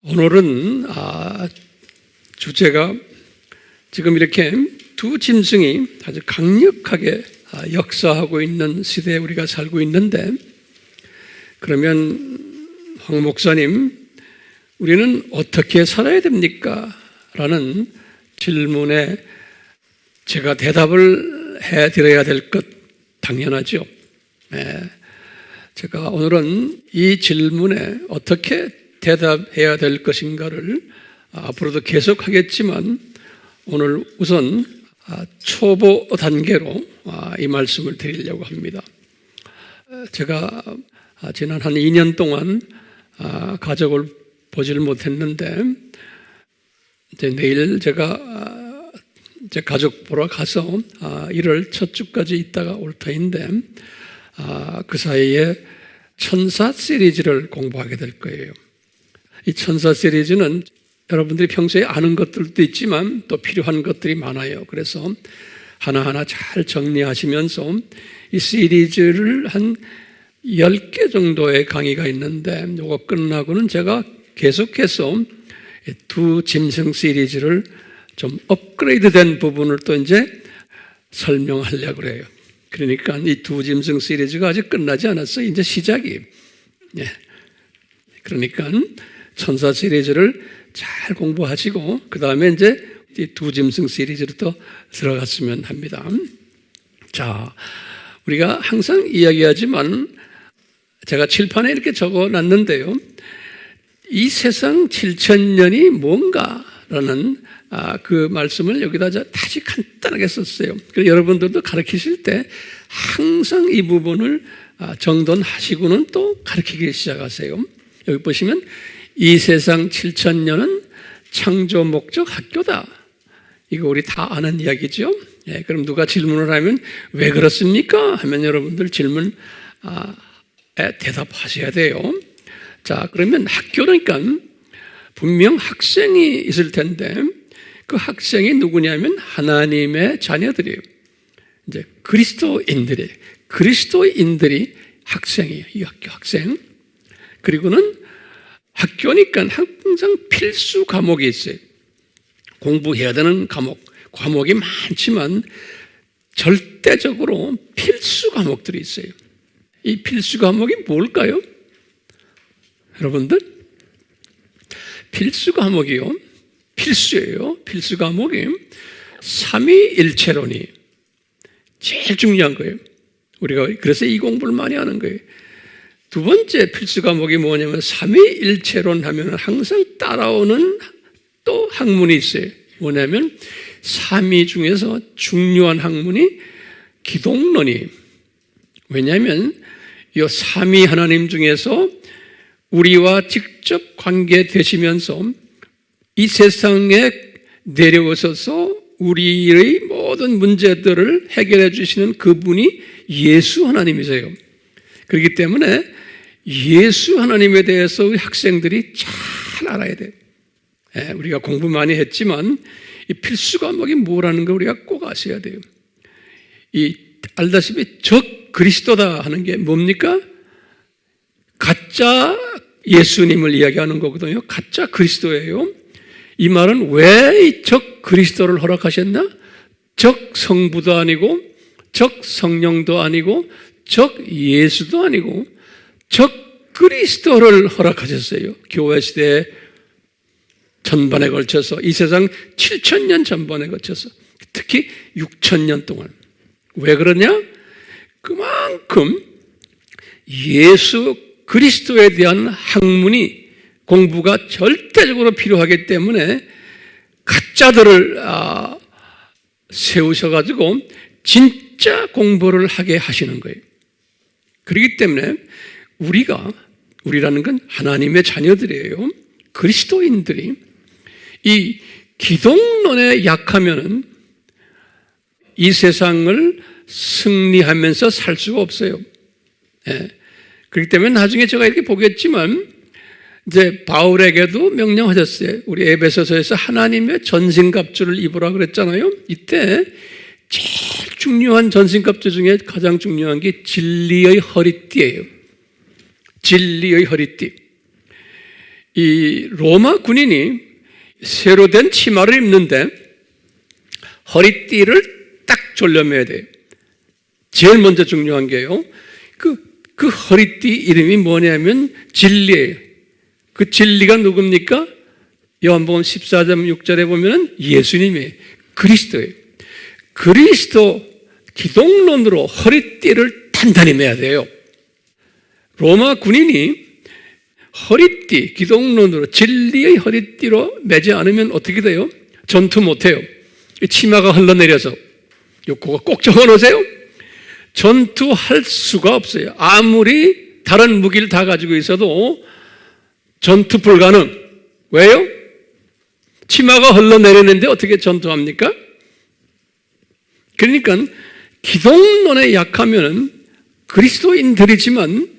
오늘은 주제가 지금 이렇게 두 짐승이 아주 강력하게 역사하고 있는 시대에 우리가 살고 있는데, 그러면 황 목사님, 우리는 어떻게 살아야 됩니까? 라는 질문에 제가 대답을 해드려야 될 것 당연하죠. 제가 오늘은 이 질문에 어떻게 대답해야 될 것인가를 앞으로도 계속 하겠지만, 오늘 우선 초보 단계로 이 말씀을 드리려고 합니다. 제가 지난 한 2년 동안 가족을 보질 못했는데, 이제 내일 제가 제 가족 보러 가서 1월 첫 주까지 있다가 올 터인데, 그 사이에 천사 시리즈를 공부하게 될 거예요. 이 천사 시리즈는 여러분들이 평소에 아는 것들도 있지만 또 필요한 것들이 많아요. 그래서 하나하나 잘 정리하시면서 이 시리즈를 한 10개 정도의 강의가 있는데, 이거 끝나고는 제가 계속해서 두 짐승 시리즈를 좀 업그레이드 된 부분을 또 이제 설명하려고 그래요. 그러니까 이 두 짐승 시리즈가 아직 끝나지 않았어요. 이제 시작이에요. 그러니까 천사 시리즈를 잘 공부하시고, 그 다음에 이제 이 두 짐승 시리즈로 또 들어갔으면 합니다. 자, 우리가 항상 이야기하지만 제가 칠판에 이렇게 적어 놨는데요. 이 세상 7,000년이 뭔가라는 그 말씀을 여기다 다시 간단하게 썼어요. 그래서 여러분들도 가르치실 때 항상 이 부분을 정돈하시고는 또 가르치기 시작하세요. 여기 보시면 이 세상 7,000년은 창조 목적 학교다. 이거 우리 다 아는 이야기죠. 그럼 누가 질문을 하면 왜 그렇습니까? 하면 여러분들 질문 대답하셔야 돼요. 자, 그러면 학교니까 분명 학생이 있을 텐데, 그 학생이 누구냐면 하나님의 자녀들이에요. 이제 그리스도인들이 학생이에요. 이 학교 학생. 그리고는 학교니까 항상 필수 과목이 있어요. 공부해야 되는 과목이 많지만 절대적으로 필수 과목들이 있어요. 이 필수 과목이 뭘까요? 여러분들, 필수 과목이요, 필수예요. 필수 과목이 삼위일체론이 제일 중요한 거예요. 우리가 그래서 이 공부를 많이 하는 거예요. 두 번째 필수 과목이 뭐냐면, 삼위일체론 하면 항상 따라오는 또 학문이 있어요. 뭐냐면 삼위 중에서 중요한 학문이 기독론이. 왜냐하면 이 삼위 하나님 중에서 우리와 직접 관계되시면서 이 세상에 내려오셔서 우리의 모든 문제들을 해결해 주시는 그분이 예수 하나님이세요. 그렇기 때문에 예수 하나님에 대해서 우리 학생들이 잘 알아야 돼요. 우리가 공부 많이 했지만 이 필수 과목이 뭐라는 거 우리가 꼭 아셔야 돼요. 이 알다시피 적 그리스도다 하는 게 뭡니까? 가짜 예수님을 이야기하는 거거든요. 가짜 그리스도예요. 이 말은 왜 이 적 그리스도를 허락하셨나? 적 성부도 아니고, 적 성령도 아니고, 적 예수도 아니고, 적 그리스도를 허락하셨어요. 교회 시대 전반에 걸쳐서, 이 세상 7,000년 전반에 걸쳐서, 특히 6,000년 동안. 왜 그러냐? 그만큼 예수 그리스도에 대한 학문이, 공부가 절대적으로 필요하기 때문에 가짜들을 세우셔가지고 진짜 공부를 하게 하시는 거예요. 그렇기 때문에 우리라는 건 하나님의 자녀들이에요. 그리스도인들이 이 기독론에 약하면은 이 세상을 승리하면서 살 수가 없어요. 그렇기 때문에 나중에 제가 이렇게 보겠지만, 이제 바울에게도 명령하셨어요. 우리 에베소서에서 하나님의 전신갑주를 입으라 그랬잖아요. 이때 제일 중요한 전신갑주 중에 가장 중요한 게 진리의 허리띠예요. 진리의 허리띠. 이 로마 군인이 새로 된 치마를 입는데 허리띠를 딱 졸려매야 돼요. 제일 먼저 중요한 게요. 그 허리띠 이름이 뭐냐면 진리예요. 그 진리가 누굽니까? 요한복음 14장 6절에 보면 예수님의 그리스도예요. 그리스도 기독론으로 허리띠를 단단히 매야 돼요. 로마 군인이 허리띠, 기독론으로 진리의 허리띠로 매지 않으면 어떻게 돼요? 전투 못해요. 치마가 흘러내려서 그거 꼭 적어놓으세요. 전투할 수가 없어요. 아무리 다른 무기를 다 가지고 있어도 전투 불가능. 왜요? 치마가 흘러내리는데 어떻게 전투합니까? 그러니까 기독론에 약하면 그리스도인들이지만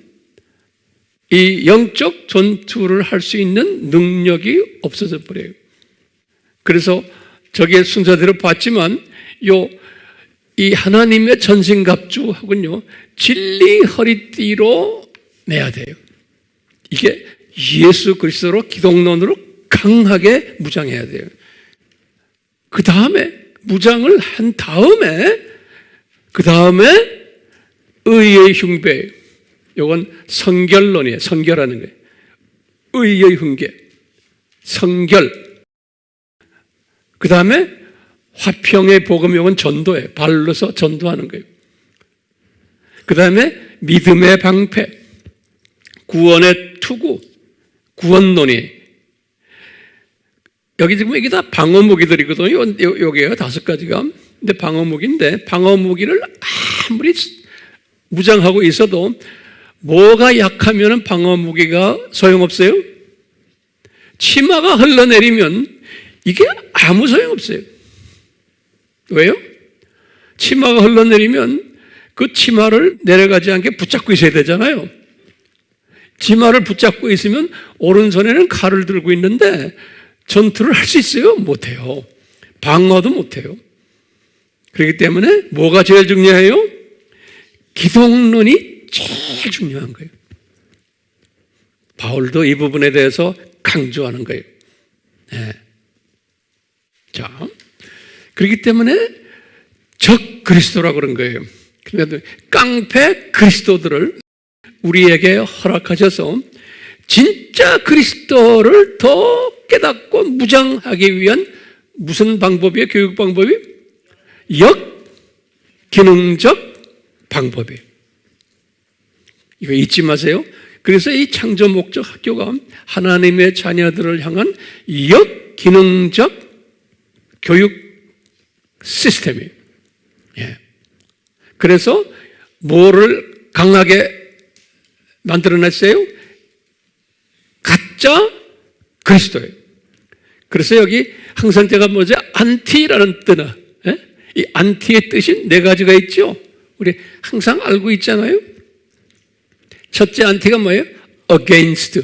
이 영적 전투를 할 수 있는 능력이 없어져 버려요. 그래서 저게 순서대로 봤지만 이 하나님의 전신갑주하고는요, 진리 허리띠로 매야 돼요. 이게 예수 그리스도로 기독론으로 강하게 무장해야 돼요. 그 다음에 무장을 한 다음에 의의 흉배. 이건 성결론이에요. 성결하는 거예요. 의의 흉계. 성결. 그 다음에 화평의 복음, 이건 전도예요. 발로서 전도하는 거예요. 그 다음에 믿음의 방패. 구원의 투구. 구원론이. 여기 지금 이게 다 방어무기들이거든요. 여기에요. 5가지가. 근데 방어무기인데, 방어무기를 아무리 무장하고 있어도 뭐가 약하면 방어무기가 소용없어요? 치마가 흘러내리면 이게 아무 소용없어요. 왜요? 치마가 흘러내리면 그 치마를 내려가지 않게 붙잡고 있어야 되잖아요. 치마를 붙잡고 있으면 오른손에는 칼을 들고 있는데 전투를 할 수 있어요? 못해요. 방어도 못해요. 그렇기 때문에 뭐가 제일 중요해요? 기독론이 제일 중요한 거예요. 바울도 이 부분에 대해서 강조하는 거예요. 네. 자, 그렇기 때문에 적 그리스도라고 그런 거예요. 그런데 깡패 그리스도들을 우리에게 허락하셔서 진짜 그리스도를 더 깨닫고 무장하기 위한 무슨 방법이에요? 교육 방법이? 역기능적 방법이에요. 이거 잊지 마세요. 그래서 이 창조 목적 학교가 하나님의 자녀들을 향한 역기능적 교육 시스템이에요. 예. 그래서 뭐를 강하게 만들어냈어요? 가짜 그리스도예요. 그래서 여기 항상 제가 뭐죠? 안티라는 뜻은, 예? 이 안티의 뜻이 4가지가 있죠? 우리 항상 알고 있잖아요? 첫째 안티가 뭐예요? against.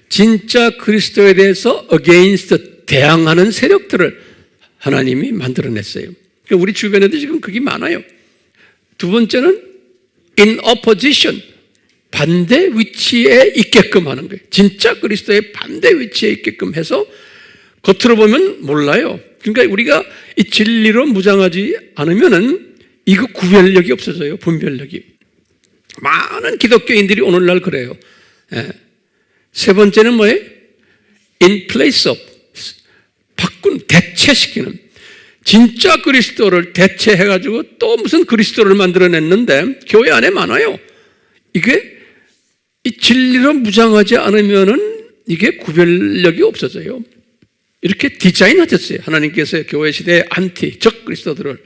진짜 그리스도에 대해서 against, 대항하는 세력들을 하나님이 만들어냈어요. 우리 주변에도 지금 그게 많아요. 두 번째는 in opposition, 반대 위치에 있게끔 하는 거예요. 진짜 그리스도의 반대 위치에 있게끔 해서 겉으로 보면 몰라요. 그러니까 우리가 이 진리로 무장하지 않으면은 이거 구별력이 없어져요. 분별력이. 많은 기독교인들이 오늘날 그래요. 예. 세 번째는 뭐예요? in place of, 대체시키는. 진짜 그리스도를 대체해가지고 또 무슨 그리스도를 만들어냈는데 교회 안에 많아요. 이게 이 진리로 무장하지 않으면은 이게 구별력이 없어져요. 이렇게 디자인하셨어요. 하나님께서 교회 시대의 안티, 적 그리스도들을.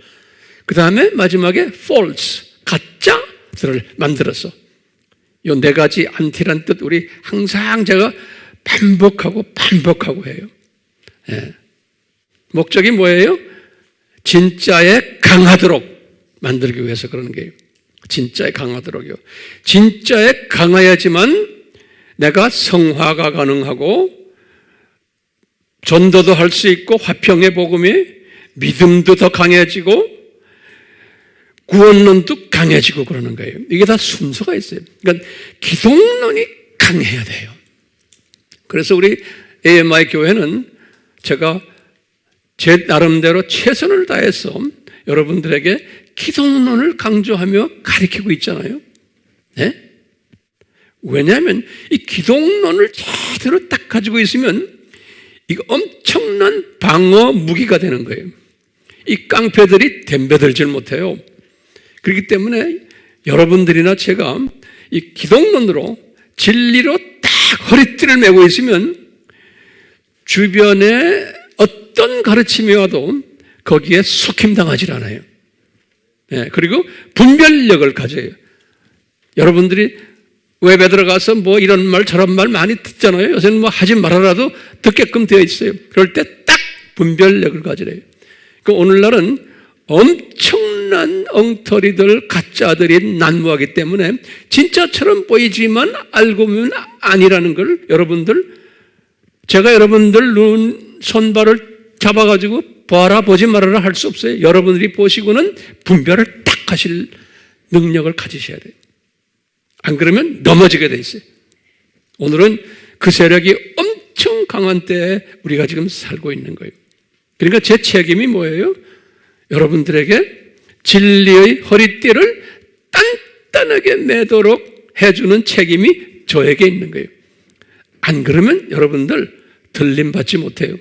그 다음에 마지막에 false, 가짜들을 만들어서. 이 4가지 안티란 뜻 우리 항상 제가 반복하고 해요. 예. 목적이 뭐예요? 진짜에 강하도록 만들기 위해서 그러는 거예요. 진짜에 강하도록요. 진짜에 강해야지만 내가 성화가 가능하고 전도도 할 수 있고 화평의 복음이 믿음도 더 강해지고 구원론도 강해지고 그러는 거예요. 이게 다 순서가 있어요. 그러니까 기독론이 강해야 돼요. 그래서 우리 AMI 교회는 제가 제 나름대로 최선을 다해서 여러분들에게 기독론을 강조하며 가르치고 있잖아요. 네? 왜냐하면 이 기독론을 제대로 딱 가지고 있으면 이거 엄청난 방어 무기가 되는 거예요. 이 깡패들이 덤벼들질 못해요. 그렇기 때문에 여러분들이나 제가 이 기독론으로 진리로 딱 허리띠를 메고 있으면 주변에 어떤 가르침이 와도 거기에 속힘당하지 않아요. 네, 그리고 분별력을 가져요. 여러분들이 웹에 들어가서 뭐 이런 말 저런 말 많이 듣잖아요. 요새는 뭐 하지 말아라도 듣게끔 되어 있어요. 그럴 때 딱 분별력을 가지래요. 그 오늘날은 엄청난 엉터리들, 가짜들이 난무하기 때문에 진짜처럼 보이지만 알고 보면 아니라는 걸 여러분들, 제가 여러분들 눈, 손발을 잡아가지고 봐라, 보지 말아라 할 수 없어요. 여러분들이 보시고는 분별을 딱 하실 능력을 가지셔야 돼요. 안 그러면 넘어지게 돼 있어요. 오늘은 그 세력이 엄청 강한 때에 우리가 지금 살고 있는 거예요. 그러니까 제 책임이 뭐예요? 여러분들에게 진리의 허리띠를 단단하게 매도록 해주는 책임이 저에게 있는 거예요. 안 그러면 여러분들 들림받지 못해요.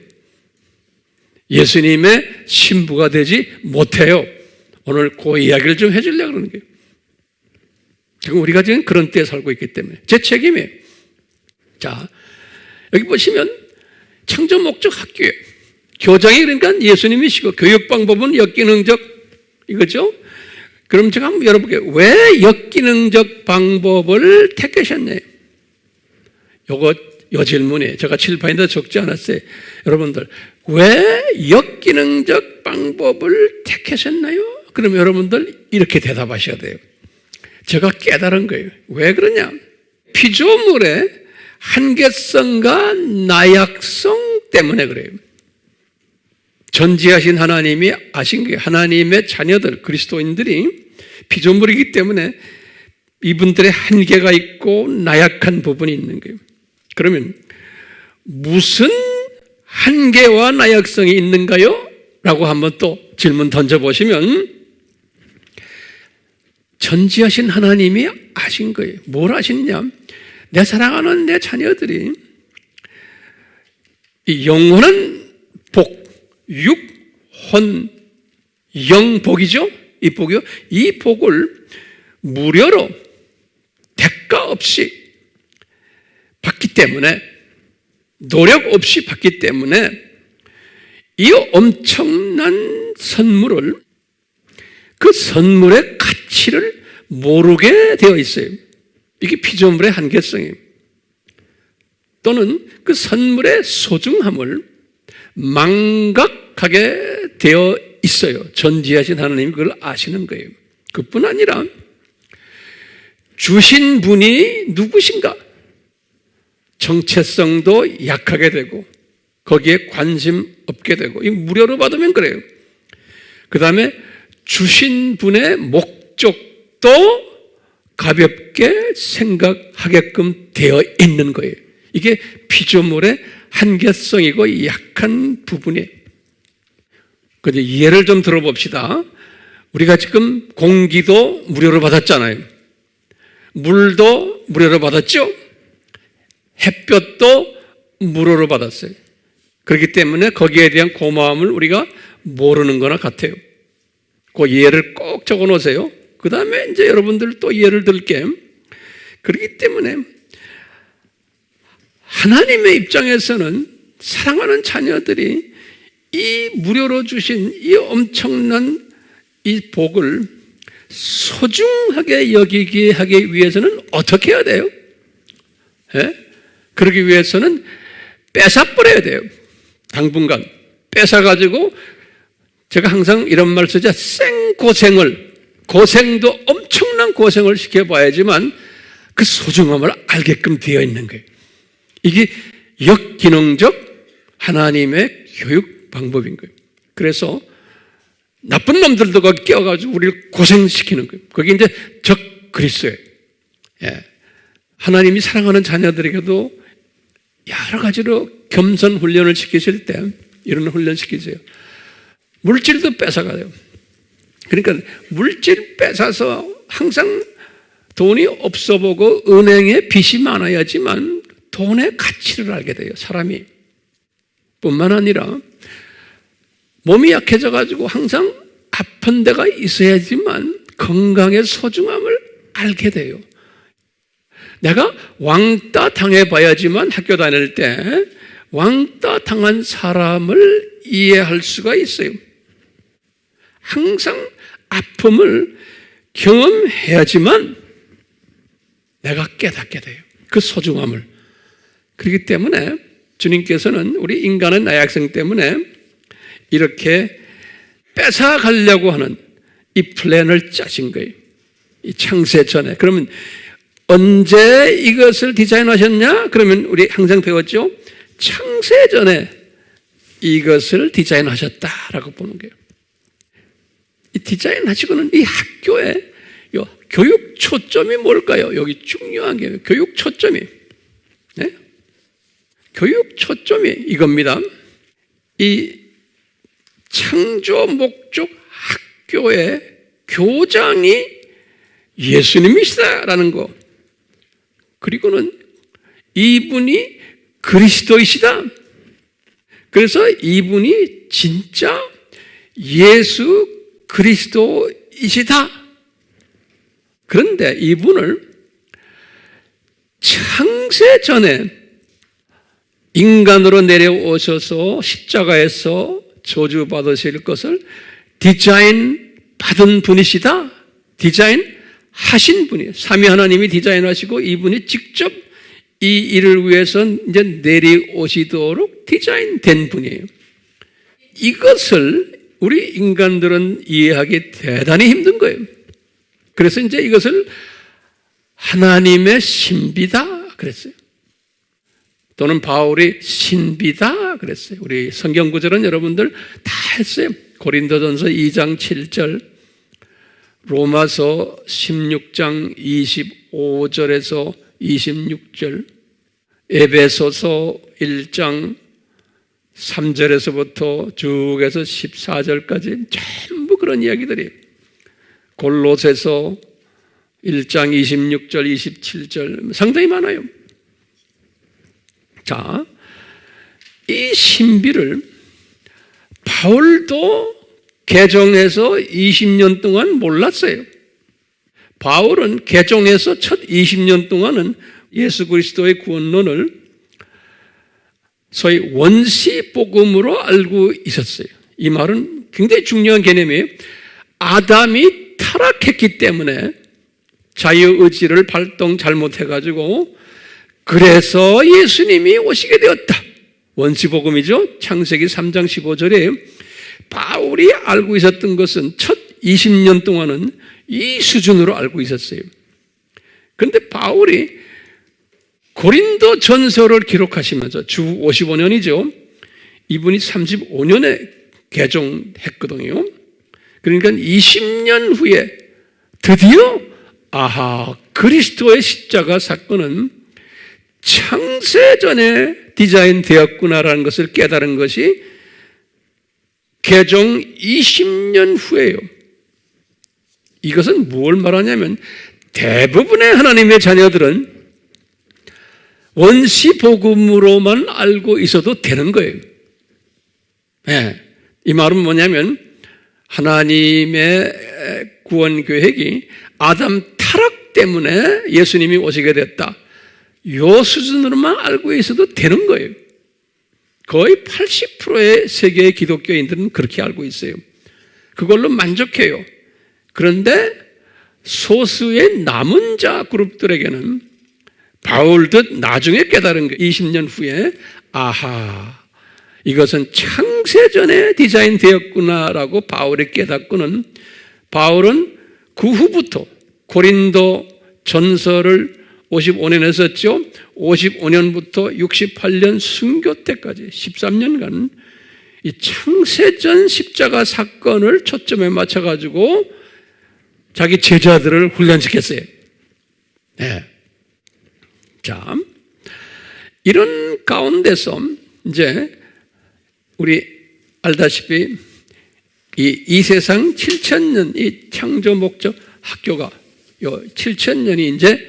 예수님의 신부가 되지 못해요. 오늘 그 이야기를 좀 해주려고 그러는 거예요. 지금 우리가 지금 그런 때에 살고 있기 때문에 제 책임이에요. 자, 여기 보시면 창조 목적 학교예요. 교장이 그러니까 예수님이시고 교육 방법은 역기능적 이거죠. 그럼 제가 한번 열어볼게요. 왜 역기능적 방법을 택하셨나요? 요 질문에 제가 칠판에다 적지 않았어요. 여러분들 왜 역기능적 방법을 택하셨나요? 그럼 여러분들 이렇게 대답하셔야 돼요. 제가 깨달은 거예요. 왜 그러냐? 피조물의 한계성과 나약성 때문에 그래요. 전지하신 하나님이 아신 거예요. 하나님의 자녀들, 그리스도인들이 피조물이기 때문에 이분들의 한계가 있고 나약한 부분이 있는 거예요. 그러면 무슨 한계와 나약성이 있는가요? 라고 한번 또 질문 던져보시면 전지하신 하나님이 아신 거예요. 뭘 아시느냐? 내 사랑하는 내 자녀들이 이 영원한 복, 육, 혼, 영 복이죠? 이 복이요. 이 복을 무료로 대가 없이 받기 때문에, 노력 없이 받기 때문에 이 엄청난 선물을, 그 선물의 가치를 모르게 되어 있어요. 이게 피조물의 한계성이에요. 또는 그 선물의 소중함을 망각하게 되어 있어요. 전지하신 하나님이 그걸 아시는 거예요. 그뿐 아니라 주신 분이 누구신가? 정체성도 약하게 되고 거기에 관심 없게 되고, 이 무료로 받으면 그래요. 그 다음에 주신 분의 목적도 가볍게 생각하게끔 되어 있는 거예요. 이게 피조물의 한계성이고 약한 부분이에요. 근데 예를 좀 들어봅시다. 우리가 지금 공기도 무료로 받았잖아요. 물도 무료로 받았죠? 햇볕도 무료로 받았어요. 그렇기 때문에 거기에 대한 고마움을 우리가 모르는 거나 같아요. 그 예를 꼭 적어 놓으세요. 그 다음에 이제 여러분들 또 예를 들게. 그렇기 때문에 하나님의 입장에서는 사랑하는 자녀들이 이 무료로 주신 이 엄청난 이 복을 소중하게 여기게 하기 위해서는 어떻게 해야 돼요? 예? 그러기 위해서는 뺏어버려야 돼요. 당분간 뺏어가지고, 제가 항상 이런 말 쓰죠. 고생도 엄청난 고생을 시켜봐야지만 그 소중함을 알게끔 되어 있는 거예요. 이게 역기능적 하나님의 교육 방법인 거예요. 그래서 나쁜 놈들도 거기 끼어가지고 우리를 고생시키는 거예요. 그게 이제 적 그리스도예요. 예. 하나님이 사랑하는 자녀들에게도 여러 가지로 겸손 훈련을 시키실 때 이런 훈련 시키세요. 물질도 뺏어가요. 그러니까 물질 뺏어서 항상 돈이 없어 보고 은행에 빚이 많아야지만 돈의 가치를 알게 돼요, 사람이. 뿐만 아니라 몸이 약해져 가지고 항상 아픈 데가 있어야지만 건강의 소중함을 알게 돼요. 내가 왕따 당해봐야지만 학교 다닐 때 왕따 당한 사람을 이해할 수가 있어요. 항상 아픔을 경험해야지만 내가 깨닫게 돼요. 그 소중함을. 그렇기 때문에 주님께서는 우리 인간의 나약성 때문에 이렇게 뺏어가려고 하는 이 플랜을 짜신 거예요. 이 창세 전에. 그러면 언제 이것을 디자인하셨냐? 그러면 우리 항상 배웠죠? 창세 전에 이것을 디자인하셨다라고 보는 거예요. 이 디자인하시고는 이 학교에 교육 초점이 뭘까요? 여기 중요한 게 교육 초점이. 네? 교육 초점이 이겁니다. 이 창조 목적 학교의 교장이 예수님이시다라는 거. 그리고는 이분이 그리스도이시다. 그래서 이분이 진짜 예수 그리스도이시다. 그런데 이분을 창세 전에 인간으로 내려오셔서 십자가에서 저주 받으실 것을 디자인 받은 분이시다. 디자인 하신 분이에요. 삼위 하나님이 디자인하시고 이분이 직접 이 일을 위해서 이제 내려오시도록 디자인된 분이에요. 이것을 우리 인간들은 이해하기 대단히 힘든 거예요. 그래서 이제 이것을 하나님의 신비다 그랬어요. 또는 바울이 신비다 그랬어요. 우리 성경 구절은 여러분들 다 했어요. 고린도전서 2장 7절, 로마서 16장 25절에서 26절, 에베소서 1장 3절에서부터 쭉 해서 14절까지 전부 그런 이야기들이, 골로새서 1장 26절, 27절 상당히 많아요. 자, 이 신비를 바울도 개종해서 20년 동안 몰랐어요. 바울은 개종해서 첫 20년 동안은 예수 그리스도의 구원론을 소위 원시복음으로 알고 있었어요. 이 말은 굉장히 중요한 개념이에요. 아담이 타락했기 때문에 자유의지를 발동 잘못해가지고 그래서 예수님이 오시게 되었다. 원시복음이죠. 창세기 3장 15절에 바울이 알고 있었던 것은 첫 20년 동안은 이 수준으로 알고 있었어요. 그런데 바울이 고린도 전서를 기록하시면서 주 55년이죠. 이분이 35년에 개종했거든요. 그러니까 20년 후에 드디어 그리스도의 십자가 사건은 창세전에 디자인되었구나라는 것을 깨달은 것이 개종 20년 후예요. 이것은 뭘 말하냐면 대부분의 하나님의 자녀들은 원시복음으로만 알고 있어도 되는 거예요. 네. 이 말은 뭐냐면 하나님의 구원 계획이 아담 타락 때문에 예수님이 오시게 됐다. 이 수준으로만 알고 있어도 되는 거예요. 거의 80%의 세계의 기독교인들은 그렇게 알고 있어요. 그걸로 만족해요. 그런데 소수의 남은 자 그룹들에게는 바울도 나중에 깨달은 거 20년 후에 이것은 창세전에 디자인되었구나라고 바울이 깨닫고는 바울은 그 후부터 고린도 전서를 55년 했었죠. 55년부터 68년 순교 때까지 13년간 이 창세전 십자가 사건을 초점에 맞춰가지고 자기 제자들을 훈련시켰어요. 네. 자, 이런 가운데서 이제 우리 알다시피 이 세상 7,000년 이 창조 목적 학교가 요 7,000년이 이제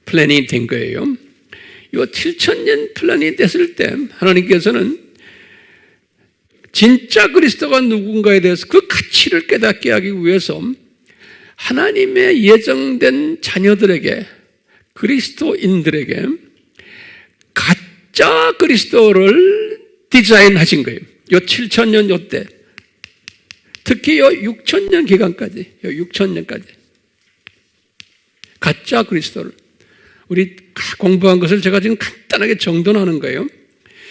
플랜이 된 거예요. 요 7,000년 플랜이 됐을 때 하나님께서는 진짜 그리스도가 누군가에 대해서 그 가치를 깨닫게 하기 위해서 하나님의 예정된 자녀들에게, 그리스도인들에게 가짜 그리스도를 디자인하신 거예요. 요 7,000년 요 때, 특히 요 6,000년 기간까지, 요 6,000년까지 가짜 그리스도를, 우리 공부한 것을 제가 지금 간단하게 정돈하는 거예요.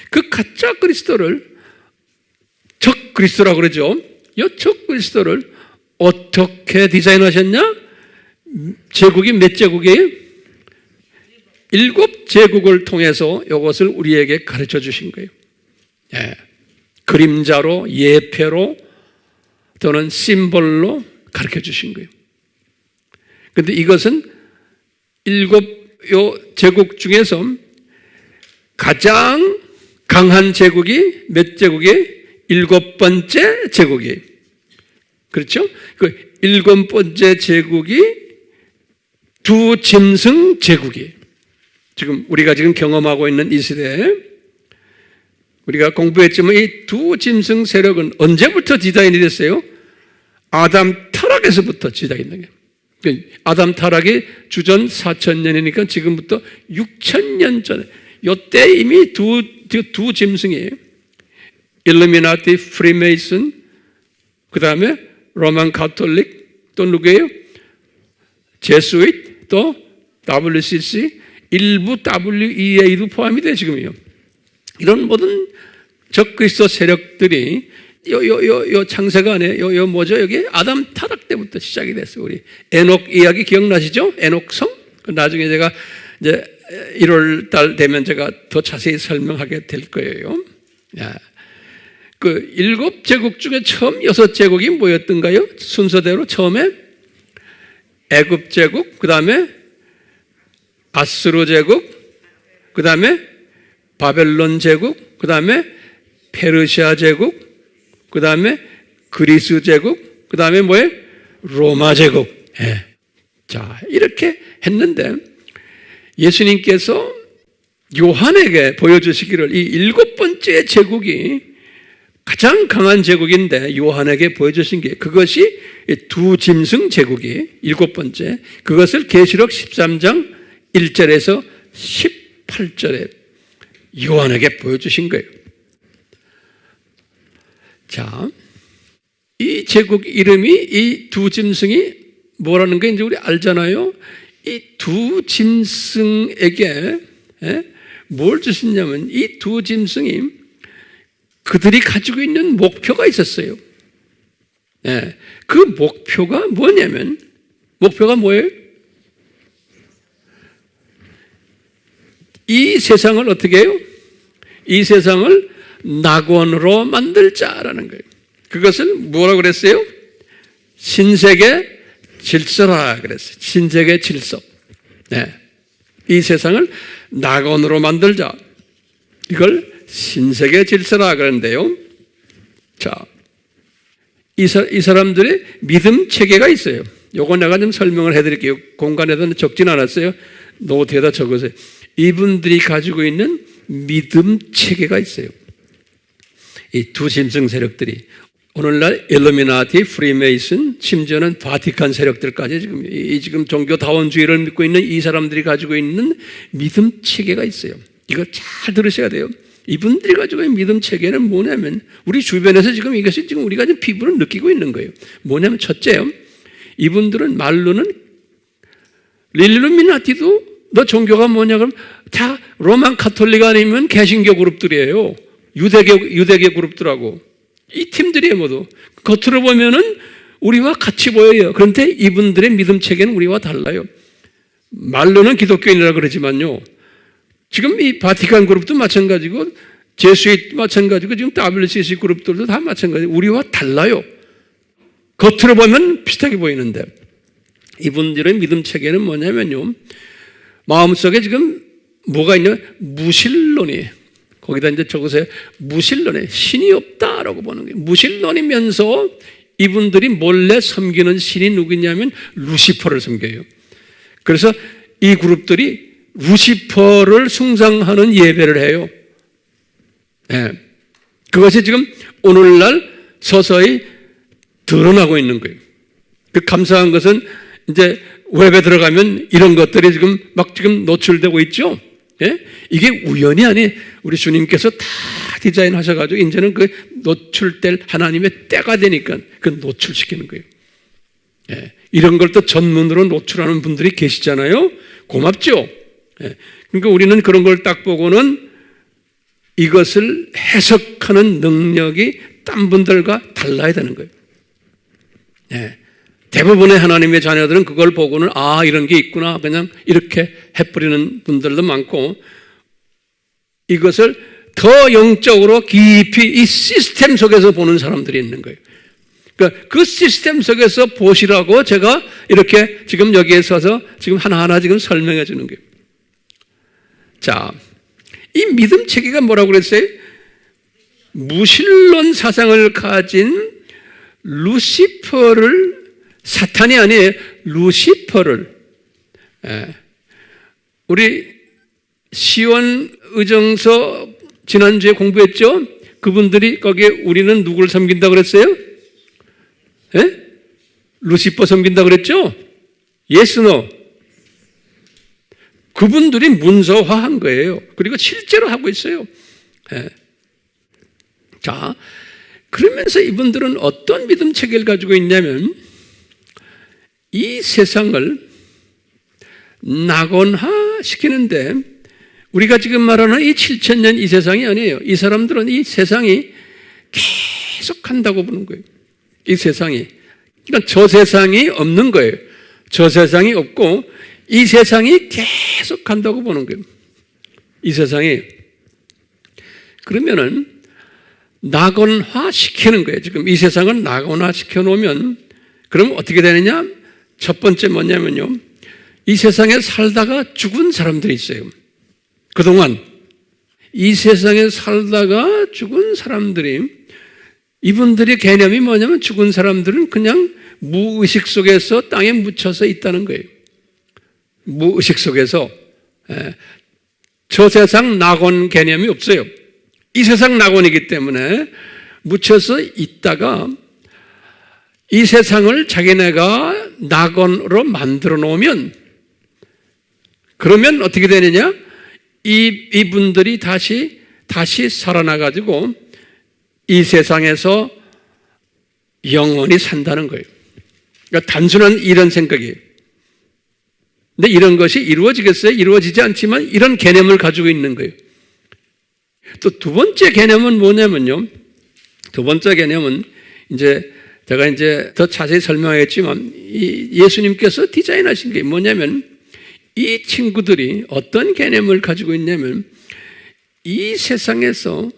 그 가짜 그리스도를 적 그리스도라고 그러죠. 이 적 그리스도를 어떻게 디자인하셨냐? 제국이 몇 제국이에요? 7제국을 통해서 이것을 우리에게 가르쳐 주신 거예요. 예. 그림자로, 예표로 또는 심볼로 가르쳐 주신 거예요. 그런데 이것은 7제국 중에서 가장 강한 제국이 몇 제국이에요? 7번째 제국이에요. 그렇죠? 그 7번째 제국이 두 짐승 제국이에요. 지금 우리가 지금 경험하고 있는 이 시대에 우리가 공부했지만 이 두 짐승 세력은 언제부터 디자인이 됐어요? 아담 타락에서부터 디자인이 된 거예요. 아담 타락이 주전 4,000년이니까 지금부터 6,000년 전에 이때 이미 두 짐승이에요. 일루미나티, 프리메이슨, 그 다음에 로만 가톨릭, 또 누구예요? 제수잇, 또 WCC, 일부 WEA도 포함이 돼요, 지금요. 이런 모든 적그리스도 세력들이 요 창세간에 뭐죠? 여기 아담 타락 때부터 시작이 됐어요. 우리 에녹 이야기 기억나시죠? 에녹성? 나중에 제가 이제 1월 달 되면 제가 더 자세히 설명하게 될 거예요. 그 7제국 중에 처음 6제국이 뭐였던가요? 순서대로 처음에 애굽 제국, 그 다음에 아스루 제국, 그 다음에 바벨론 제국, 그 다음에 페르시아 제국, 그 다음에 그리스 제국, 그 다음에 뭐예요? 로마 제국. 예. 자, 이렇게 했는데 예수님께서 요한에게 보여주시기를 이 7번째 제국이 가장 강한 제국인데 요한에게 보여주신 게 그것이 두 짐승 제국이 7번째, 그것을 계시록 13장 1절에서 18절에 요한에게 보여주신 거예요. 자, 이 제국 이름이 이 두 짐승이 뭐라는 게 이제 우리 알잖아요. 이 두 짐승에게 뭘 주셨냐면 이 두 짐승이 그들이 가지고 있는 목표가 있었어요. 그 목표가 뭐냐면, 목표가 뭐예요? 이 세상을 어떻게 해요? 이 세상을 낙원으로 만들자라는 거예요. 그것을 뭐라고 그랬어요? 신세계 질서라 그랬어요. 신세계 질서. 이 세상을 낙원으로 만들자. 이걸 신세계 질서라 그러는데요. 자, 이 사람들의 믿음 체계가 있어요. 요거 내가 좀 설명을 해드릴게요. 공간에다 적진 않았어요. 노트에다 적으세요. 이분들이 가지고 있는 믿음 체계가 있어요. 이 두 짐승 세력들이 오늘날 일루미나티, 프리메이슨, 심지어는 바티칸 세력들까지 지금 종교다원주의를 믿고 있는 이 사람들이 가지고 있는 믿음 체계가 있어요. 이걸 잘 들으셔야 돼요. 이분들이 가지고 있는 믿음 체계는 뭐냐면 우리 주변에서 지금 이것이 지금 우리가 지금 피부로 느끼고 있는 거예요. 뭐냐면 첫째요. 이분들은 말로는 일루미나티도 너 종교가 뭐냐 그럼 다 로만 가톨릭 아니면 개신교 그룹들이에요. 유대교 그룹들하고 이 팀들이에요 모두. 겉으로 보면은 우리와 같이 보여요. 그런데 이분들의 믿음 체계는 우리와 달라요. 말로는 기독교인이라고 그러지만요. 지금 이 바티칸 그룹도 마찬가지고 제수잇 마찬가지고 지금 WCC 그룹들도 다 마찬가지고 우리와 달라요. 겉으로 보면 비슷하게 보이는데 이분들의 믿음 체계는 뭐냐면요. 마음속에 지금 뭐가 있냐? 무신론이. 거기다 이제 적으세요. 무신론에 신이 없다라고 보는 거예요. 무신론이면서 이분들이 몰래 섬기는 신이 누구냐면 루시퍼를 섬겨요. 그래서 이 그룹들이 루시퍼를 숭상하는 예배를 해요. 네. 그것이 지금 오늘날 서서히 드러나고 있는 거예요. 그 감사한 것은 이제 웹에 들어가면 이런 것들이 지금 노출되고 있죠. 예? 이게 우연이 아니, 우리 주님께서 다 디자인하셔가지고 이제는 그 노출될 하나님의 때가 되니까 그 노출시키는 거예요. 예. 이런 걸 또 전문으로 노출하는 분들이 계시잖아요. 고맙죠. 예. 그러니까 우리는 그런 걸 딱 보고는 이것을 해석하는 능력이 딴 분들과 달라야 되는 거예요. 예. 대부분의 하나님의 자녀들은 그걸 보고는 이런 게 있구나 그냥 이렇게 해버리는 분들도 많고, 이것을 더 영적으로 깊이 이 시스템 속에서 보는 사람들이 있는 거예요. 그러니까 그 시스템 속에서 보시라고 제가 이렇게 지금 여기에 서서 지금 하나하나 지금 설명해 주는 거예요. 자, 이 믿음 체계가 뭐라고 그랬어요? 무신론 사상을 가진 루시퍼를, 사탄이 아니에요. 루시퍼를. 우리 시원의정서 지난주에 공부했죠? 그분들이 거기에 우리는 누구를 섬긴다 그랬어요? 루시퍼 섬긴다 그랬죠? Yes, no. 그분들이 문서화한 거예요. 그리고 실제로 하고 있어요. 자, 그러면서 이분들은 어떤 믿음 체계를 가지고 있냐면, 이 세상을 낙원화 시키는데, 우리가 지금 말하는 이 7000년 이 세상이 아니에요. 이 사람들은 이 세상이 계속 한다고 보는 거예요. 이 세상이. 그러니까 저 세상이 없는 거예요. 저 세상이 없고 이 세상이 계속 간다고 보는 거예요. 이 세상이. 그러면은 낙원화 시키는 거예요. 지금 이 세상을 낙원화 시켜놓으면 그럼 어떻게 되느냐? 첫 번째 뭐냐면요, 이 세상에 살다가 죽은 사람들이 있어요. 그동안 이 세상에 살다가 죽은 사람들이, 이분들의 개념이 뭐냐면 죽은 사람들은 그냥 무의식 속에서 땅에 묻혀서 있다는 거예요. 무의식 속에서. 저 세상 낙원 개념이 없어요. 이 세상 낙원이기 때문에 묻혀서 있다가 이 세상을 자기네가 낙원으로 만들어 놓으면, 그러면 어떻게 되느냐? 이분들이 다시 살아나가지고 이 세상에서 영원히 산다는 거예요. 그러니까 단순한 이런 생각이에요. 근데 이런 것이 이루어지겠어요? 이루어지지 않지만 이런 개념을 가지고 있는 거예요. 또 두 번째 개념은 뭐냐면요, 두 번째 개념은 제가 더 자세히 설명하겠지만, 예수님께서 디자인하신 게 뭐냐면, 이 친구들이 어떤 개념을 가지고 있냐면, 이 세상에서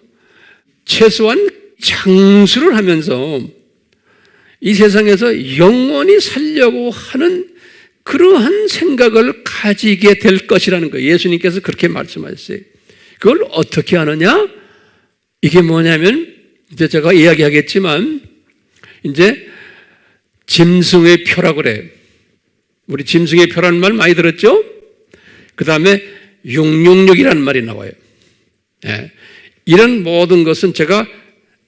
최소한 장수를 하면서 이 세상에서 영원히 살려고 하는 그러한 생각을 가지게 될 것이라는 거예요. 예수님께서 그렇게 말씀하셨어요. 그걸 어떻게 하느냐? 이게 뭐냐면, 이제 제가 이야기하겠지만, 이제 짐승의 표라고 그래요. 우리 짐승의 표라는 말 많이 들었죠? 그 다음에 666이라는 말이 나와요. 이런 모든 것은 제가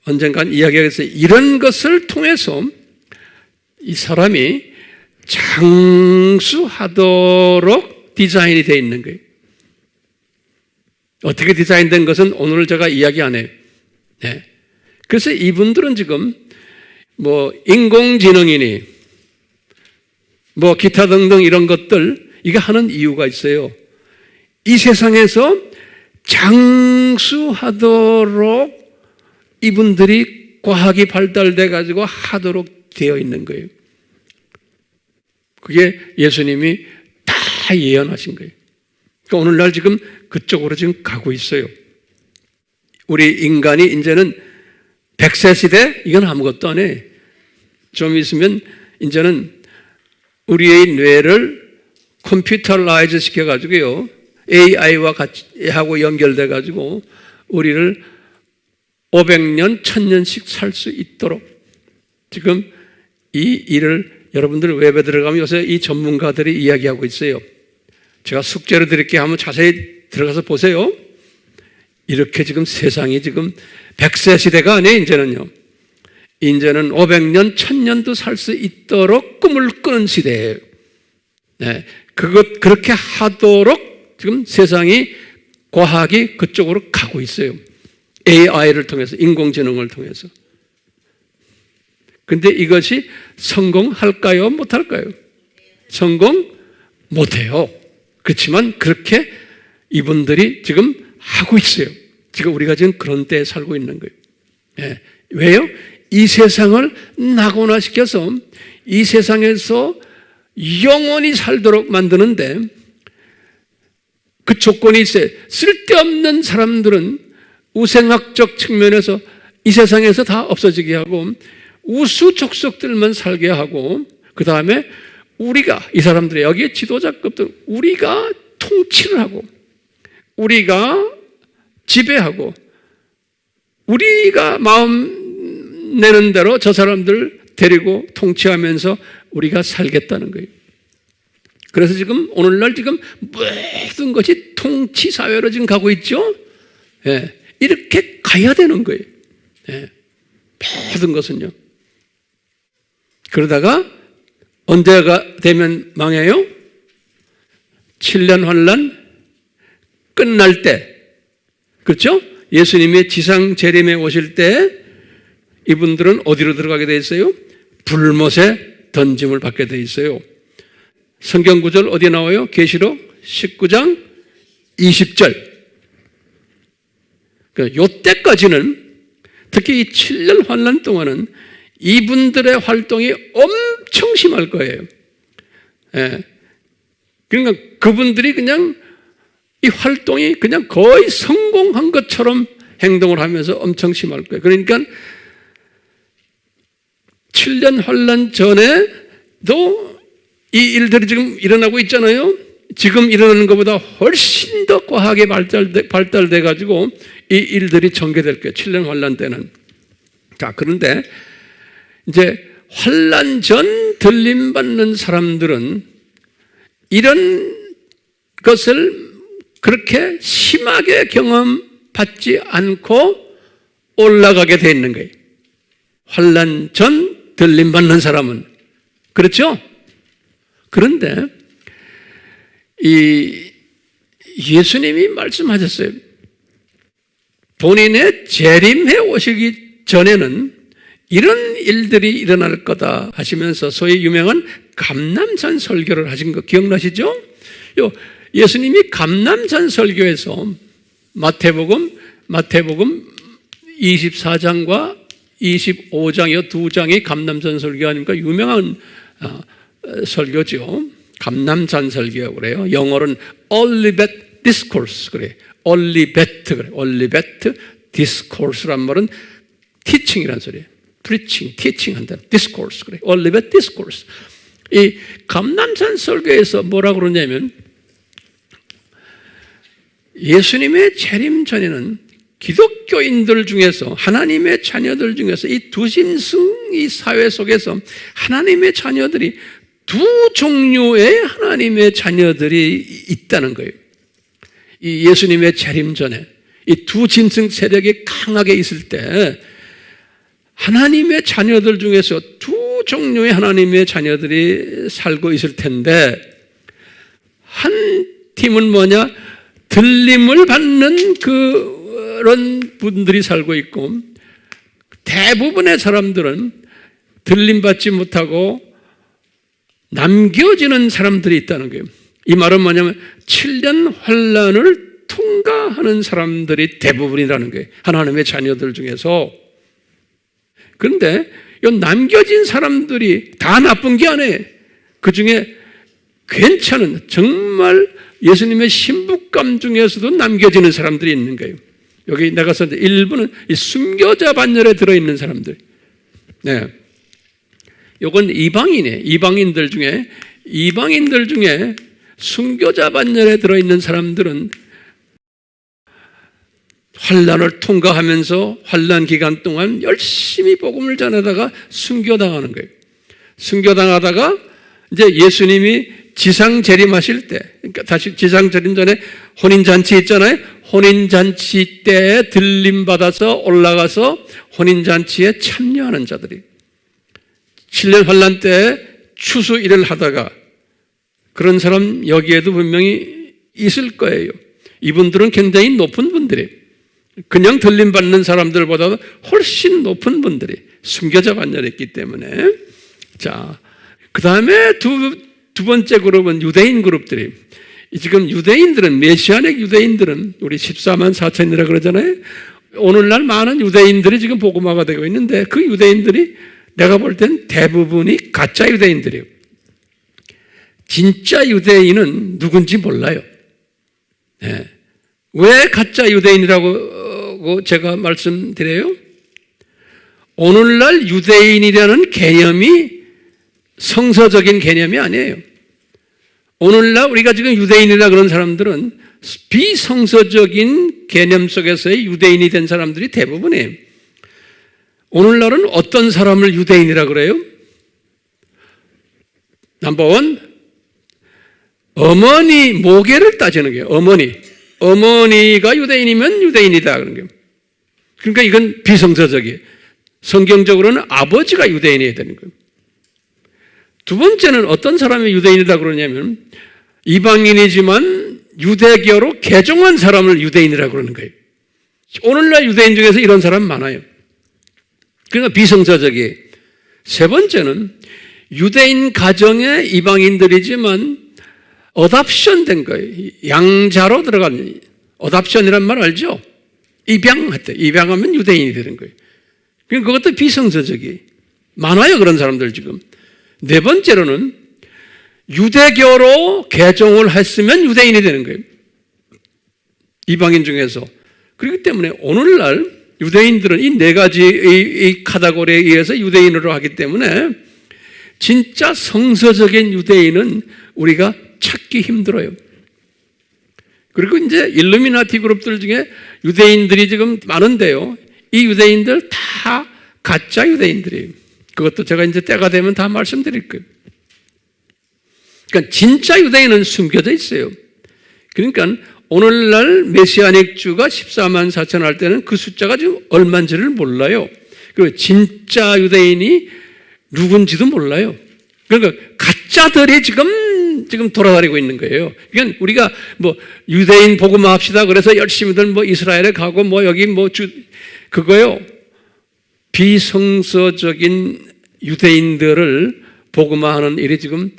언젠간 이야기하겠어요. 이런 것을 통해서 이 사람이 장수하도록 디자인이 되어 있는 거예요. 어떻게 디자인된 것은 오늘 제가 이야기 안 해요. 그래서 이분들은 지금 인공지능이니 기타 등등 이런 것들, 이거 하는 이유가 있어요. 이 세상에서 장수하도록 이분들이 과학이 발달돼 가지고 하도록 되어 있는 거예요. 그게 예수님이 다 예언하신 거예요. 그러니까 오늘날 지금 그쪽으로 지금 가고 있어요. 우리 인간이 이제는 100세 시대, 이건 아무것도 안 해. 좀 있으면 이제는 우리의 뇌를 컴퓨터라이즈 시켜가지고요, AI와 같이 하고 연결돼 가지고 우리를 500년, 1000년씩 살 수 있도록 지금 이 일을 여러분들 웹에 들어가면 요새 이 전문가들이 이야기하고 있어요. 제가 숙제로 드릴게요. 한번 자세히 들어가서 보세요. 이렇게 지금 세상이 지금 100세 시대가 아니에요. 이제는 500년, 1000년도 살 수 있도록 꿈을 꾸는 시대예요. 네, 그렇게 하도록 지금 세상이 과학이 그쪽으로 가고 있어요. AI를 통해서, 인공지능을 통해서. 근데 이것이 성공할까요? 못할까요? 성공 못해요. 그렇지만 그렇게 이분들이 지금 하고 있어요. 지금 우리가 지금 그런 때에 살고 있는 거예요. 예. 왜요? 이 세상을 낙원화시켜서 이 세상에서 영원히 살도록 만드는데 그 조건이 있어요. 쓸데없는 사람들은 우생학적 측면에서 이 세상에서 다 없어지게 하고 우수족속들만 살게 하고 그 다음에 우리가 이 사람들의 여기에 지도자급들 우리가 통치를 하고 우리가 지배하고 우리가 마음 내는 대로 저 사람들 데리고 통치하면서 우리가 살겠다는 거예요. 그래서 지금 오늘날 지금 모든 것이 통치 사회로 지금 가고 있죠. 예, 이렇게 가야 되는 거예요. 예, 모든 것은요. 그러다가 언제가 되면 망해요? 7년 환란 끝날 때, 그렇죠? 예수님의 지상 재림에 오실 때 이분들은 어디로 들어가게 돼 있어요? 불못에 던짐을 받게 돼 있어요. 성경 구절 어디 나와요? 계시록 19장 20절. 요때까지는 특히 이 7년 환란 동안은 이분들의 활동이 엄청 심할 거예요. 예. 그러니까 그분들이 그냥 이 활동이 그냥 거의 성공한 것처럼 행동을 하면서 엄청 심할 거예요. 그러니까 7년 환란 전에도 이 일들이 지금 일어나고 있잖아요. 지금 일어나는 것보다 훨씬 더 과학이 발달돼 가지고 이 일들이 전개될 거예요. 7년 환란 때는. 자, 그런데 이제 환란 전 들림 받는 사람들은 이런 것을 그렇게 심하게 경험받지 않고 올라가게 돼 있는 거예요. 환란 전 들림 받는 사람은. 그렇죠? 그런데 이 예수님이 말씀하셨어요. 본인의 재림해 오시기 전에는 이런 일들이 일어날 거다 하시면서 소위 유명한 감람산 설교를 하신 거 기억나시죠? 예수님이 감람산 설교에서 마태복음 24장과 25장 이 두 장이 감람산 설교 아닙니까? 유명한 설교죠. 감람산 설교라고 그래요. 영어로는 Olivet Discourse 그래요. Olivet 그래요. Olivet Discourse란 말은 teaching이라는 소리예요. Preaching, teaching 한다는 Discourse 그래요. Olivet Discourse. 이 감람산 설교에서 뭐라고 그러냐면 예수님의 재림 전에는 기독교인들 중에서 하나님의 자녀들 중에서 이 두신승 이 사회 속에서 하나님의 자녀들이 두 종류의 하나님의 자녀들이 있다는 거예요. 이 예수님의 재림 전에 이 두 짐승 세력이 강하게 있을 때 하나님의 자녀들 중에서 두 종류의 하나님의 자녀들이 살고 있을 텐데 한 팀은 뭐냐? 들림을 받는 그런 분들이 살고 있고 대부분의 사람들은 들림받지 못하고 남겨지는 사람들이 있다는 거예요. 이 말은 뭐냐면 7년 환란을 통과하는 사람들이 대부분이라는 거예요. 하나님의 자녀들 중에서. 그런데 이 남겨진 사람들이 다 나쁜 게 아니에요. 그 중에 괜찮은 정말 예수님의 신부감 중에서도 남겨지는 사람들이 있는 거예요. 여기 내가 썼는데 일부는 이 순교자 반열에 들어있는 사람들. 네. 요건 이방인이에요. 이방인들 중에 순교자 반열에 들어있는 사람들은 환난을 통과하면서 환난 기간 동안 열심히 복음을 전하다가 순교당하는 거예요. 순교당하다가 이제 예수님이 지상 재림하실 때, 그러니까 다시 지상 재림 전에 혼인잔치 있잖아요. 혼인잔치 때에 들림받아서 올라가서 혼인잔치에 참여하는 자들이 7년 환난 때 추수 일을 하다가 그런 사람 여기에도 분명히 있을 거예요. 이분들은 굉장히 높은 분들이에요. 그냥 들림받는 사람들보다 훨씬 높은 분들이 순교자 반열에 있기 때문에. 자, 그 다음에 두 번째 그룹은 유대인 그룹들이, 지금 유대인들은, 메시아닉 유대인들은 우리 14만 4천이라 그러잖아요. 오늘날 많은 유대인들이 지금 복음화가 되고 있는데 그 유대인들이 내가 볼 땐 대부분이 가짜 유대인들이에요. 진짜 유대인은 누군지 몰라요. 네. 왜 가짜 유대인이라고 제가 말씀드려요? 오늘날 유대인이라는 개념이 성서적인 개념이 아니에요. 오늘날 우리가 지금 유대인이라 그런 사람들은 비성서적인 개념 속에서의 유대인이 된 사람들이 대부분이에요. 오늘날은 어떤 사람을 유대인이라 그래요? 넘버원, 어머니 모계를 따지는 거예요. 어머니가 유대인이면 유대인이다 그런 거예요. 그러니까 이건 비성서적이에요. 성경적으로는 아버지가 유대인이어야 되는 거예요. 두 번째는 어떤 사람이 유대인이다 그러냐면 이방인이지만 유대교로 개종한 사람을 유대인이라고 그러는 거예요. 오늘날 유대인 중에서 이런 사람 많아요. 그러니까 비성서적이에요. 세 번째는 유대인 가정에 이방인들이지만 어답션 된 거예요. 양자로 들어간, 어답션이란 말 알죠? 입양했대. 입양하면 유대인이 되는 거예요. 그러니까 그것도 비성서적이에요. 많아요, 그런 사람들 지금. 네 번째로는 유대교로 개종을 했으면 유대인이 되는 거예요. 이방인 중에서. 그렇기 때문에 오늘날 유대인들은 이 네 가지의 카테고리에 의해서 유대인으로 하기 때문에 진짜 성서적인 유대인은 우리가 찾기 힘들어요. 그리고 이제 일루미나티 그룹들 중에 유대인들이 지금 많은데요. 이 유대인들 다 가짜 유대인들이에요. 그것도 제가 이제 때가 되면 다 말씀드릴 거예요. 그러니까 진짜 유대인은 숨겨져 있어요. 그러니까 오늘날 메시아닉 주가 14만 4천 할 때는 그 숫자가 지금 얼마인지를 몰라요. 그리고 진짜 유대인이 누군지도 몰라요. 그러니까 가짜들이 지금 돌아다니고 있는 거예요. 그러니까 우리가 뭐 유대인 복음화 합시다. 그래서 열심히들 뭐 이스라엘에 가고 뭐 여기 그거요. 비성서적인 유대인들을 복음화하는 일이 지금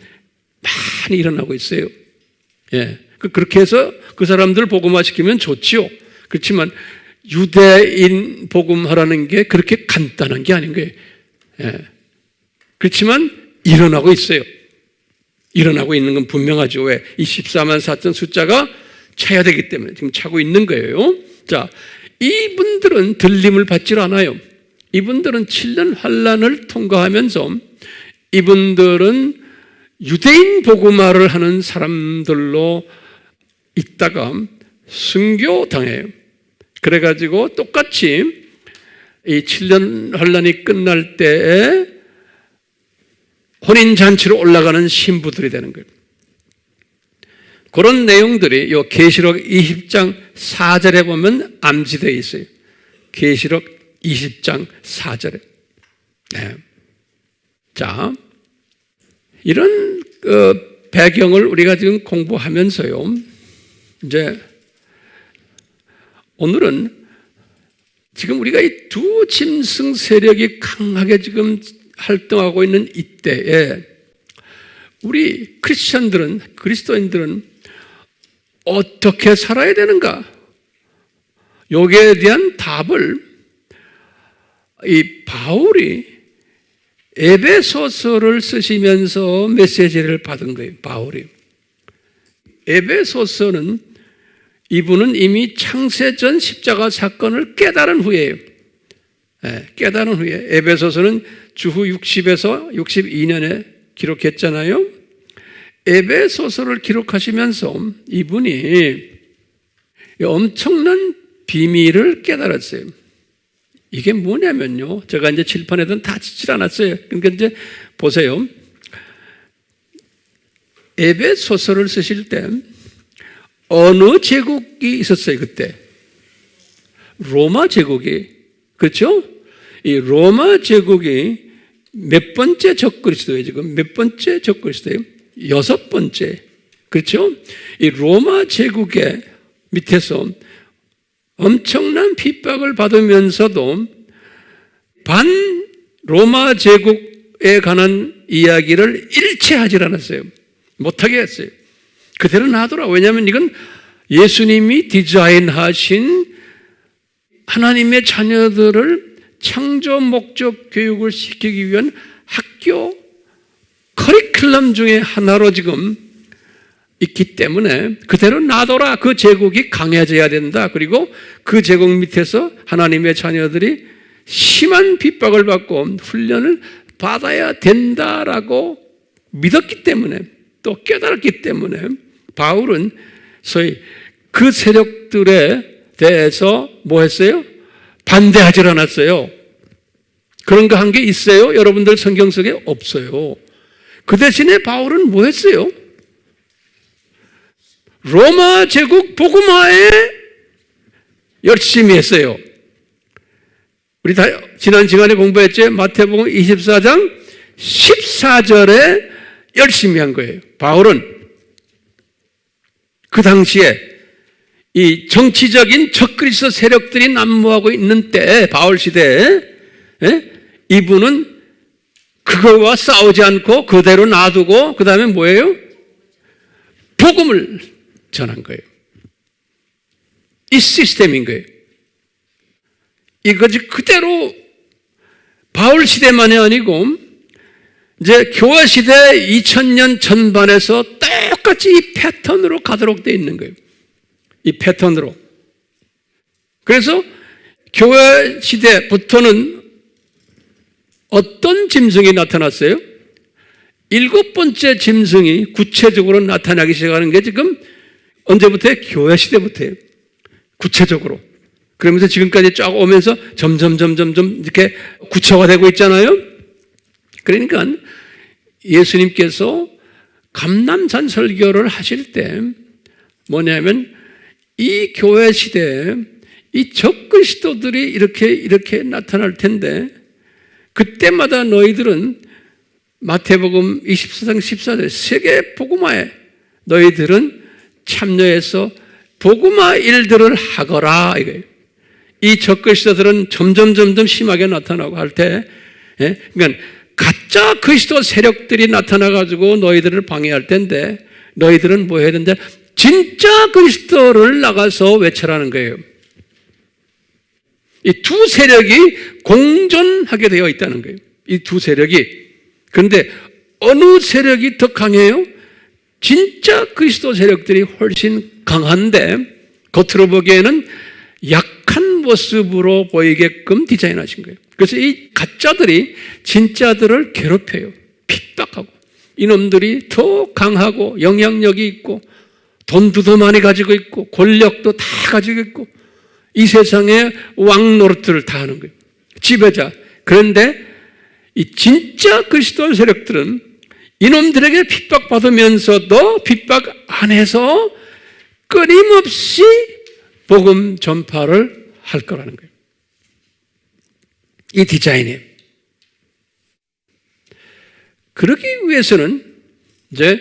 많이 일어나고 있어요. 예. 그렇게 해서 그 사람들 복음화시키면 좋지요. 그렇지만 유대인 복음화라는 게 그렇게 간단한 게 아닌 거예요. 예. 그렇지만 일어나고 있어요. 일어나고 있는 건 분명하죠. 왜? 이 14만 4천 숫자가 차야 되기 때문에 지금 차고 있는 거예요. 자, 이분들은 들림을 받질 않아요. 이분들은 7년 환란을 통과하면서 이분들은 유대인 복음화를 하는 사람들로 있다가 순교당해요. 그래가지고 똑같이 이 7년 환란이 끝날 때에 혼인잔치로 올라가는 신부들이 되는 거예요. 그런 내용들이 요 계시록 20장 4절에 보면 암시되어 있어요. 계시록 20장 4절에. 네. 자, 이런 배경을 우리가 지금 공부하면서요. 이제 오늘은 지금 우리가 이 두 짐승 세력이 강하게 지금 활동하고 있는 이때에 우리 크리스천들은, 그리스도인들은 어떻게 살아야 되는가? 여기에 대한 답을 이 바울이 에베소서를 쓰시면서 메시지를 받은 거예요. 바울이. 에베소서는 이분은 이미 창세전 십자가 사건을 깨달은 후에요. 네, 깨달은 후에 에베소서는 주후 60에서 62년에 기록했잖아요. 에베소서를 기록하시면서 이분이 엄청난 비밀을 깨달았어요. 이게 뭐냐면요, 제가 이제 칠판에는 다 짓질 않았어요. 그러니까 이제 보세요. 에베소서를 쓰실 때 어느 제국이 있었어요, 그때? 로마 제국이. 그렇죠? 이 로마 제국이 몇 번째 적그리스도예요, 지금? 몇 번째 적그리스도예요? 6번째. 그렇죠? 이 로마 제국의 밑에서 엄청난 핍박을 받으면서도 반 로마 제국에 관한 이야기를 일체하지 않았어요. 못하게 했어요. 그대로 놔두라. 왜냐하면 이건 예수님이 디자인하신 하나님의 자녀들을 창조 목적 교육을 시키기 위한 학교 커리큘럼 중에 하나로 지금 있기 때문에 그대로 놔둬라. 그 제국이 강해져야 된다. 그리고 그 제국 밑에서 하나님의 자녀들이 심한 핍박을 받고 훈련을 받아야 된다라고 믿었기 때문에, 또 깨달았기 때문에 바울은 소위 그 세력들에 대해서 뭐 했어요? 반대하지 않았어요. 그런 거 한 게 있어요? 여러분들 성경 속에 없어요. 그 대신에 바울은 뭐 했어요? 로마 제국 복음화에 열심히 했어요. 우리 다 지난 시간에 공부했죠? 마태복음 24장 14절에 열심히 한 거예요. 바울은 그 당시에 이 정치적인 적그리스도 세력들이 난무하고 있는 때, 바울 시대에 이분은 그거와 싸우지 않고 그대로 놔두고 그 다음에 뭐예요? 복음을 전한 거예요. 이 시스템인 거예요. 이것이 그대로 바울 시대만이 아니고 이제 교회 시대 2000년 전반에서 똑같이 이 패턴으로 가도록 되어 있는 거예요. 이 패턴으로. 그래서 교회 시대부터는 어떤 짐승이 나타났어요? 7번째 짐승이 구체적으로 나타나기 시작하는 게 지금 언제부터요? 교회 시대부터예요. 구체적으로. 그러면서 지금까지 쫙 오면서 점점 이렇게 구체화되고 있잖아요. 그러니까 예수님께서 감람산 설교를 하실 때 뭐냐면 이 교회 시대에 이 적그리스도들이 이렇게 나타날 텐데 그때마다 너희들은 마태복음 24장 14절 세계 복음화에 너희들은 참여해서 복음화 일들을 하거라 이거예요. 이 적그리스도들은 점점 심하게 나타나고 할 때, 그러니까 가짜 그리스도 세력들이 나타나가지고 너희들을 방해할 텐데 너희들은 뭐 해야 된다? 진짜 그리스도를 나가서 외쳐라는 거예요. 이 두 세력이 공존하게 되어 있다는 거예요. 이 두 세력이. 그런데 어느 세력이 더 강해요? 진짜 그리스도 세력들이 훨씬 강한데 겉으로 보기에는 약한 모습으로 보이게끔 디자인하신 거예요. 그래서 이 가짜들이 진짜들을 괴롭혀요. 핍박하고. 이놈들이 더 강하고 영향력이 있고 돈도 더 많이 가지고 있고 권력도 다 가지고 있고 이 세상의 왕 노릇들을 다 하는 거예요. 지배자. 그런데 이 진짜 그리스도 세력들은 이놈들에게 핍박받으면서도 핍박 안에서 끊임없이 복음 전파를 할 거라는 거예요. 이 디자인이에요. 그러기 위해서는 이제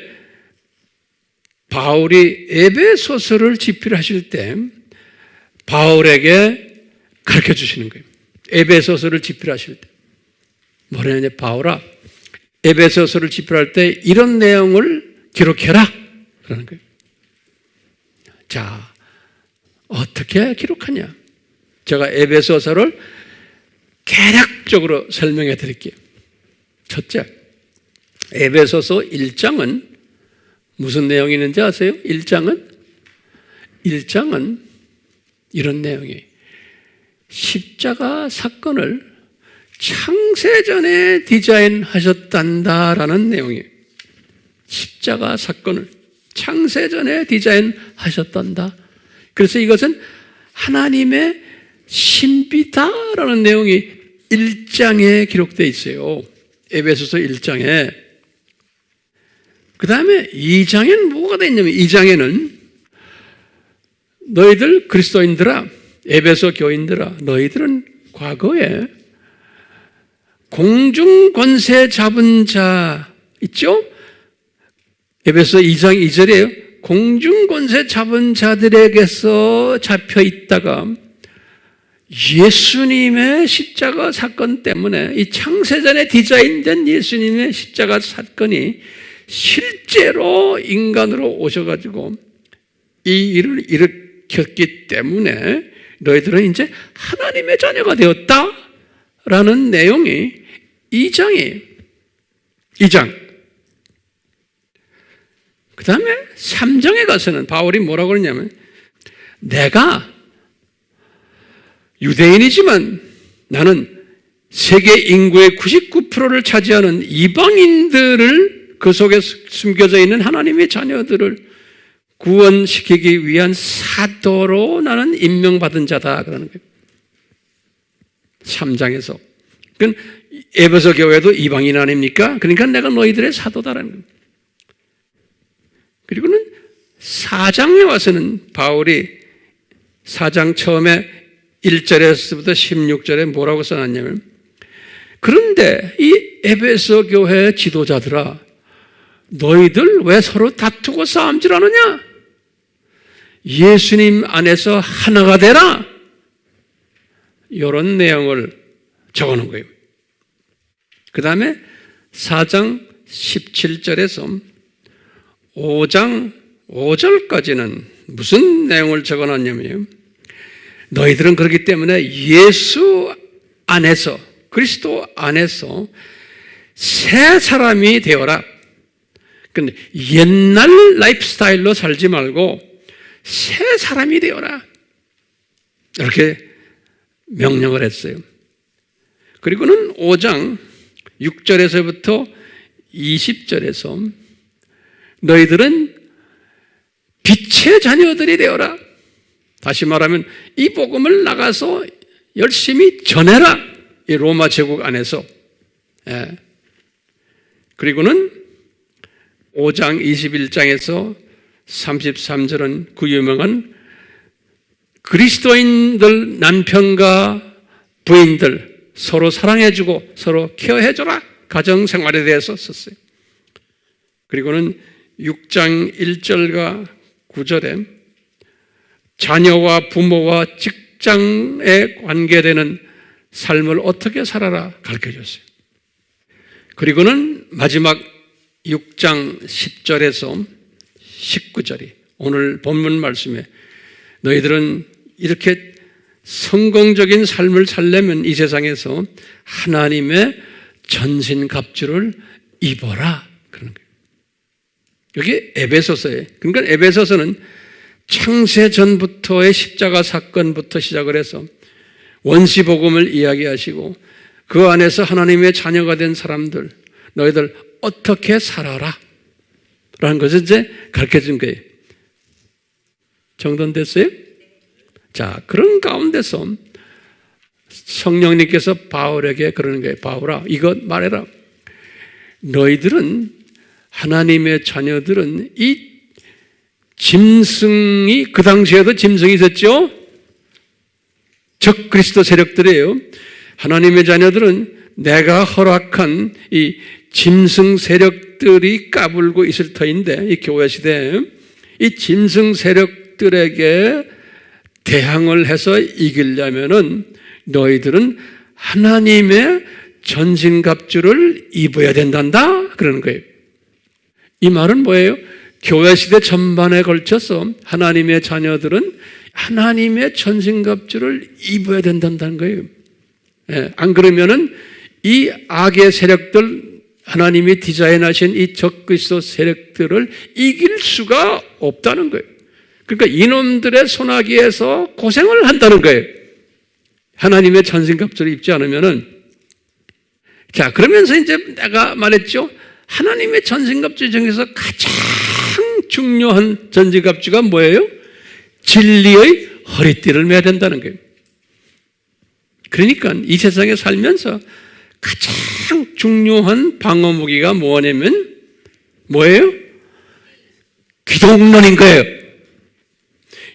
바울이 에베소서를 집필하실 때 바울에게 가르쳐 주시는 거예요. 에베소서를 집필하실 때. 뭐냐면 바울아, 에베소서를 집필할 때 이런 내용을 기록해라. 그러는 거예요. 자, 어떻게 기록하냐? 제가 에베소서를 개략적으로 설명해 드릴게요. 첫째, 에베소서 1장은 무슨 내용이 있는지 아세요? 1장은 이런 내용이 십자가 사건을 창세전에 디자인하셨단다라는 내용이에요. 십자가 사건을 창세전에 디자인하셨단다. 그래서 이것은 하나님의 신비다라는 내용이 1장에 기록되어 있어요. 에베소서 1장에. 그 다음에 2장에는 뭐가 되어 있냐면 2장에는 너희들 그리스도인들아, 에베소 교인들아, 너희들은 과거에 공중 권세 잡은 자 있죠? 에베소 2장 2절에 공중 권세 잡은 자들에게서 잡혀 있다가 예수님의 십자가 사건 때문에 이 창세전에 디자인된 예수님의 십자가 사건이 실제로 인간으로 오셔가지고 이 일을 일으켰기 때문에 너희들은 이제 하나님의 자녀가 되었다라는 내용이 2장이에요. 2장. 그 다음에 3장에 가서는 바울이 뭐라고 그러냐면 내가 유대인이지만 나는 세계 인구의 99%를 차지하는 이방인들을 그 속에 숨겨져 있는 하나님의 자녀들을 구원시키기 위한 사도로 나는 임명받은 자다 그러는 거예요. 3장에서. 그러니까 에베소 교회도 이방인 아닙니까? 그러니까 내가 너희들의 사도다라는 거예요. 그리고는 4장에 와서는 바울이 4장 처음에 1절에서부터 16절에 뭐라고 써놨냐면 그런데 이 에베소 교회 지도자들아 너희들 왜 서로 다투고 싸움질하느냐? 예수님 안에서 하나가 되라. 이런 내용을 적어놓은 거예요. 그 다음에 4장 17절에서 5장 5절까지는 무슨 내용을 적어놨냐면요. 너희들은 그렇기 때문에 예수 안에서 그리스도 안에서 새 사람이 되어라. 근데 옛날 라이프 스타일로 살지 말고 새 사람이 되어라. 이렇게 명령을 했어요. 그리고는 5장 6절에서부터 20절에서 너희들은 빛의 자녀들이 되어라. 다시 말하면 이 복음을 나가서 열심히 전해라. 이 로마 제국 안에서. 그리고는 5장 21장에서 33절은 그 유명한 그리스도인들 남편과 부인들 서로 사랑해주고 서로 케어해줘라. 가정생활에 대해서 썼어요. 그리고는 6장 1절과 9절에 자녀와 부모와 직장에 관계되는 삶을 어떻게 살아라 가르쳐줬어요. 그리고는 마지막 6장 10절에서 19절이 오늘 본문 말씀에 너희들은 이렇게 성공적인 삶을 살려면 이 세상에서 하나님의 전신갑주를 입어라 그러는 거예요. 여기 에베소서에 그러니까 에베소서는 창세 전부터의 십자가 사건부터 시작을 해서 원시복음을 이야기하시고 그 안에서 하나님의 자녀가 된 사람들 너희들 어떻게 살아라 라는 것을 이제 가르쳐준 거예요. 정돈됐어요? 자, 그런 가운데서 성령님께서 바울에게 그러는 거예요. 바울아, 이것 말해라. 너희들은 하나님의 자녀들은 이 짐승이 그 당시에도 짐승이 있었죠? 적 그리스도 세력들이에요. 하나님의 자녀들은 내가 허락한 이 짐승 세력들이 까불고 있을 터인데 이 교회 시대에 이 짐승 세력들에게 대항을 해서 이기려면은 너희들은 하나님의 전신갑주를 입어야 된단다 그러는 거예요. 이 말은 뭐예요? 교회 시대 전반에 걸쳐서 하나님의 자녀들은 하나님의 전신갑주를 입어야 된다는 거예요. 안 그러면은 이 악의 세력들 하나님이 디자인하신 이 적그리스도 세력들을 이길 수가 없다는 거예요. 그러니까 이놈들의 손아귀에서 고생을 한다는 거예요. 하나님의 전신갑주를 입지 않으면은 자 그러면서 이제 내가 말했죠. 하나님의 전신갑주 중에서 가장 중요한 전신갑주가 뭐예요? 진리의 허리띠를 매야 된다는 거예요. 그러니까 이 세상에 살면서 가장 중요한 방어 무기가 뭐냐면 뭐예요? 기독론인 거예요.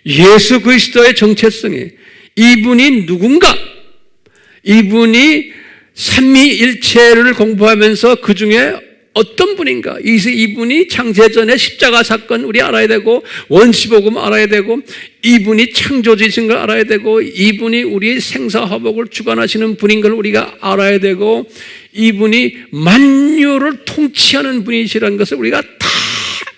예수 그리스도의 정체성이 이분이 누군가, 이분이 삼위일체를 공부하면서 그 중에 어떤 분인가, 이분이 창세전의 십자가 사건 우리 알아야 되고, 원시복음 알아야 되고, 이분이 창조주이신 걸 알아야 되고, 이분이 우리의 생사화복을 주관하시는 분인 걸 우리가 알아야 되고, 이분이 만유를 통치하는 분이시라는 것을 우리가 다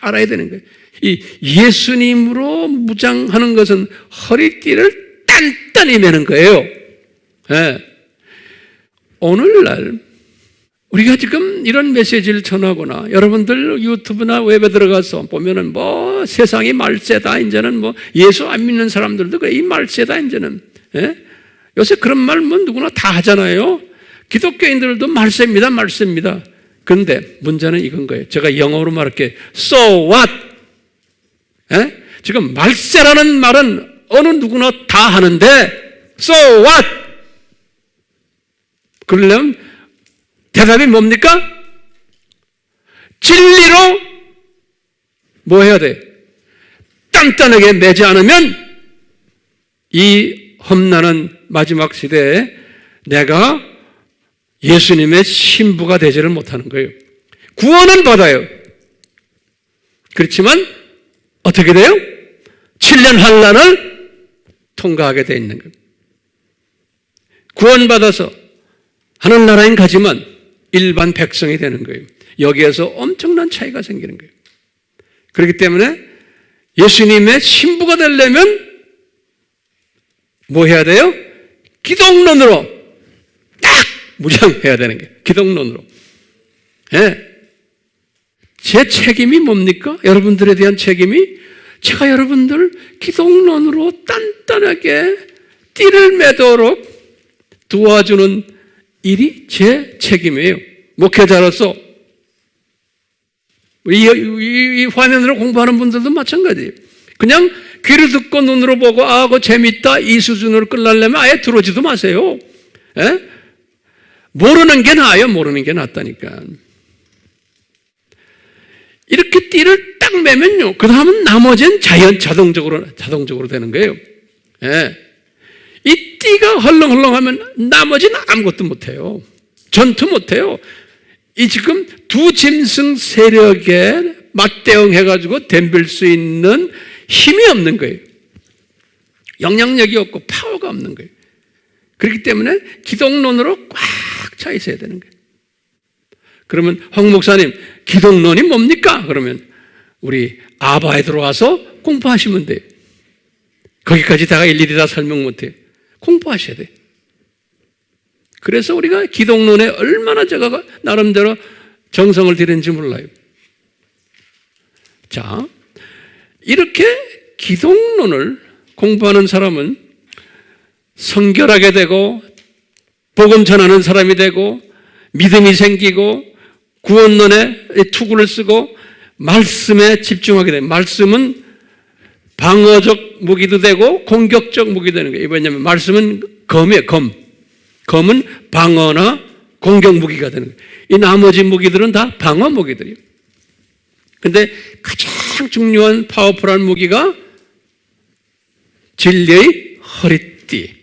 알아야 되는 거예요. 이 예수님으로 무장하는 것은 허리띠를 단단히 매는 거예요. 네. 오늘날 우리가 지금 이런 메시지를 전하거나 여러분들 유튜브나 웹에 들어가서 보면은 뭐 세상이 말세다, 이제는 뭐 예수 안 믿는 사람들도 그래, 이 말세다 이제는. 예? 요새 그런 말 뭐 누구나 다 하잖아요. 기독교인들도 말세입니다, 말세입니다. 그런데 문제는 이건 거예요. 제가 영어로 말할게요. So what? 예? 지금 말세라는 말은 어느 누구나 다 하는데 So what? 그러려면 대답이 뭡니까? 진리로 뭐 해야 돼? 단단하게 매지 않으면 이 험난한 마지막 시대에 내가 예수님의 신부가 되지를 못하는 거예요. 구원은 받아요. 그렇지만 어떻게 돼요? 7년 환난을 통과하게 돼 있는 거예요. 구원받아서 하늘나라엔 가지만 일반 백성이 되는 거예요. 여기에서 엄청난 차이가 생기는 거예요. 그렇기 때문에 예수님의 신부가 되려면 뭐 해야 돼요? 기독론으로 딱 무장해야 되는 거예요. 기독론으로. 예. 제 책임이 뭡니까? 여러분들에 대한 책임이 제가 여러분들 기독론으로 단단하게 띠를 매도록 도와주는 일이 제 책임이에요. 목회자로서 이 화면으로 공부하는 분들도 마찬가지예요. 그냥 귀를 듣고 눈으로 보고 아, 그거 재밌다 이 수준으로 끝나려면 아예 들어오지도 마세요. 에? 모르는 게 나아요. 모르는 게 낫다니까. 이렇게 띠를 딱 매면요, 그 다음은 나머지는 자동적으로 되는 거예요. 예. 이 띠가 헐렁헐렁하면 나머지는 아무것도 못해요. 전투 못해요. 이 지금 두 짐승 세력에 맞대응해가지고 덤빌 수 있는 힘이 없는 거예요. 영향력이 없고 파워가 없는 거예요. 그렇기 때문에 기독론으로 꽉 차 있어야 되는 거예요. 그러면 황 목사님, 기독론이 뭡니까? 그러면 우리 아바에 들어와서 공부하시면 돼요. 거기까지 다가 일일이 다 설명 못해요. 공부하셔야 돼요. 그래서 우리가 기독론에 얼마나 제가 나름대로 정성을 들였는지 몰라요. 자, 이렇게 기독론을 공부하는 사람은 성결하게 되고 복음 전하는 사람이 되고 믿음이 생기고 구원론에 투구를 쓰고 말씀에 집중하게 돼요. 말씀은 방어적 무기도 되고 공격적 무기도 되는 거예요. 왜냐하면 말씀은 검이에요. 검은 방어나 공격 무기가 되는 거예요. 이 나머지 무기들은 다 방어 무기들이에요. 근데 가장 중요한 파워풀한 무기가 진리의 허리띠.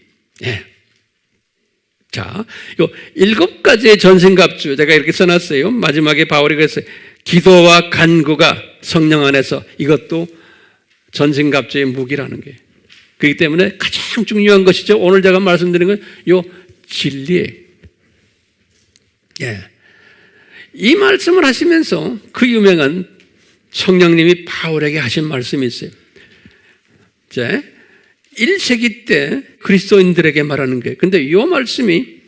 예. 자, 요 7가지의 전신갑주 제가 이렇게 써놨어요. 마지막에 바울이 그랬어요. 기도와 간구가 성령 안에서 이것도 전신갑주의 무기라는 거예요. 그렇기 때문에 가장 중요한 것이죠. 오늘 제가 말씀드린 건 요 진리예요. 예. 이 말씀을 하시면서 그 유명한 성령님이 바울에게 하신 말씀이 있어요. 이제 1세기 때 그리스도인들에게 말하는 거예요. 근데 이 말씀이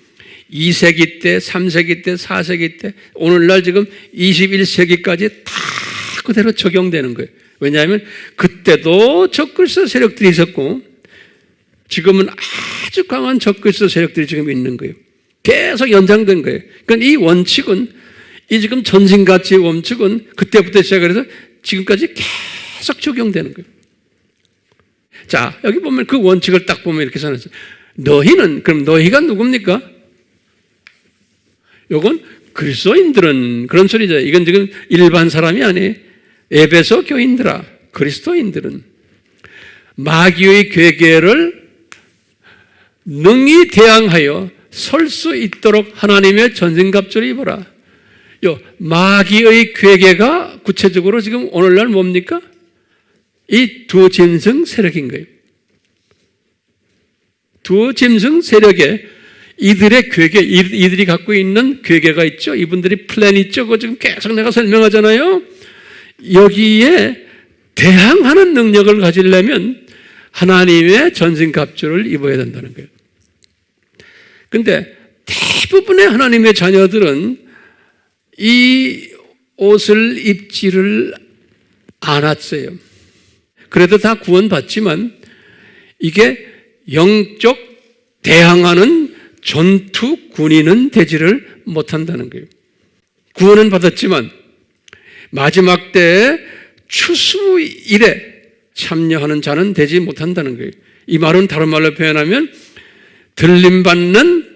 2세기 때, 3세기 때, 4세기 때, 오늘날 지금 21세기까지 다 그대로 적용되는 거예요. 왜냐하면 그때도 적그리스도 세력들이 있었고 지금은 아주 강한 적그리스도 세력들이 지금 있는 거예요. 계속 연장된 거예요. 그러니까 이 원칙은 이 지금 전신가치의 원칙은 그때부터 시작해서 지금까지 계속 적용되는 거예요. 자, 여기 보면 그 원칙을 딱 보면 이렇게 써놨어요. 너희는, 그럼 너희가 누굽니까? 요건 그리스도인들은, 그런 소리죠. 이건 지금 일반 사람이 아니에요. 에베소 교인들아, 그리스도인들은 마귀의 괴계를 능히 대항하여 설 수 있도록 하나님의 전신갑주를 입어라. 요 마귀의 괴계가 구체적으로 지금 오늘날 뭡니까? 이 두 짐승 세력인 거예요. 두 짐승 세력에 이들의 괴계, 이들이 갖고 있는 괴계가 있죠. 이분들이 플랜 있죠. 그거 지금 계속 내가 설명하잖아요. 여기에 대항하는 능력을 가지려면 하나님의 전신갑주를 입어야 된다는 거예요. 근데 대부분의 하나님의 자녀들은 이 옷을 입지를 않았어요. 그래도 다 구원받지만 이게 영적 대항하는 전투 군인은 되지를 못한다는 거예요. 구원은 받았지만 마지막 때에 추수일에 참여하는 자는 되지 못한다는 거예요. 이 말은 다른 말로 표현하면 들림받는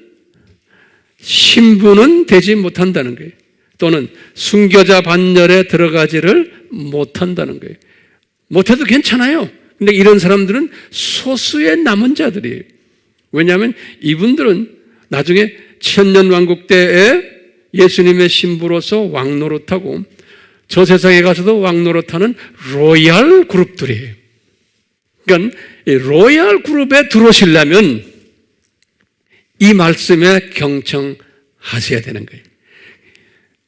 신부는 되지 못한다는 거예요. 또는 순교자 반열에 들어가지를 못한다는 거예요. 못해도 괜찮아요. 근데 이런 사람들은 소수의 남은 자들이에요. 왜냐하면 이분들은 나중에 천년왕국 때에 예수님의 신부로서 왕노릇하고 저 세상에 가서도 왕노릇하는 로얄 그룹들이에요. 그러니까 이 로얄 그룹에 들어오시려면 이 말씀에 경청하셔야 되는 거예요.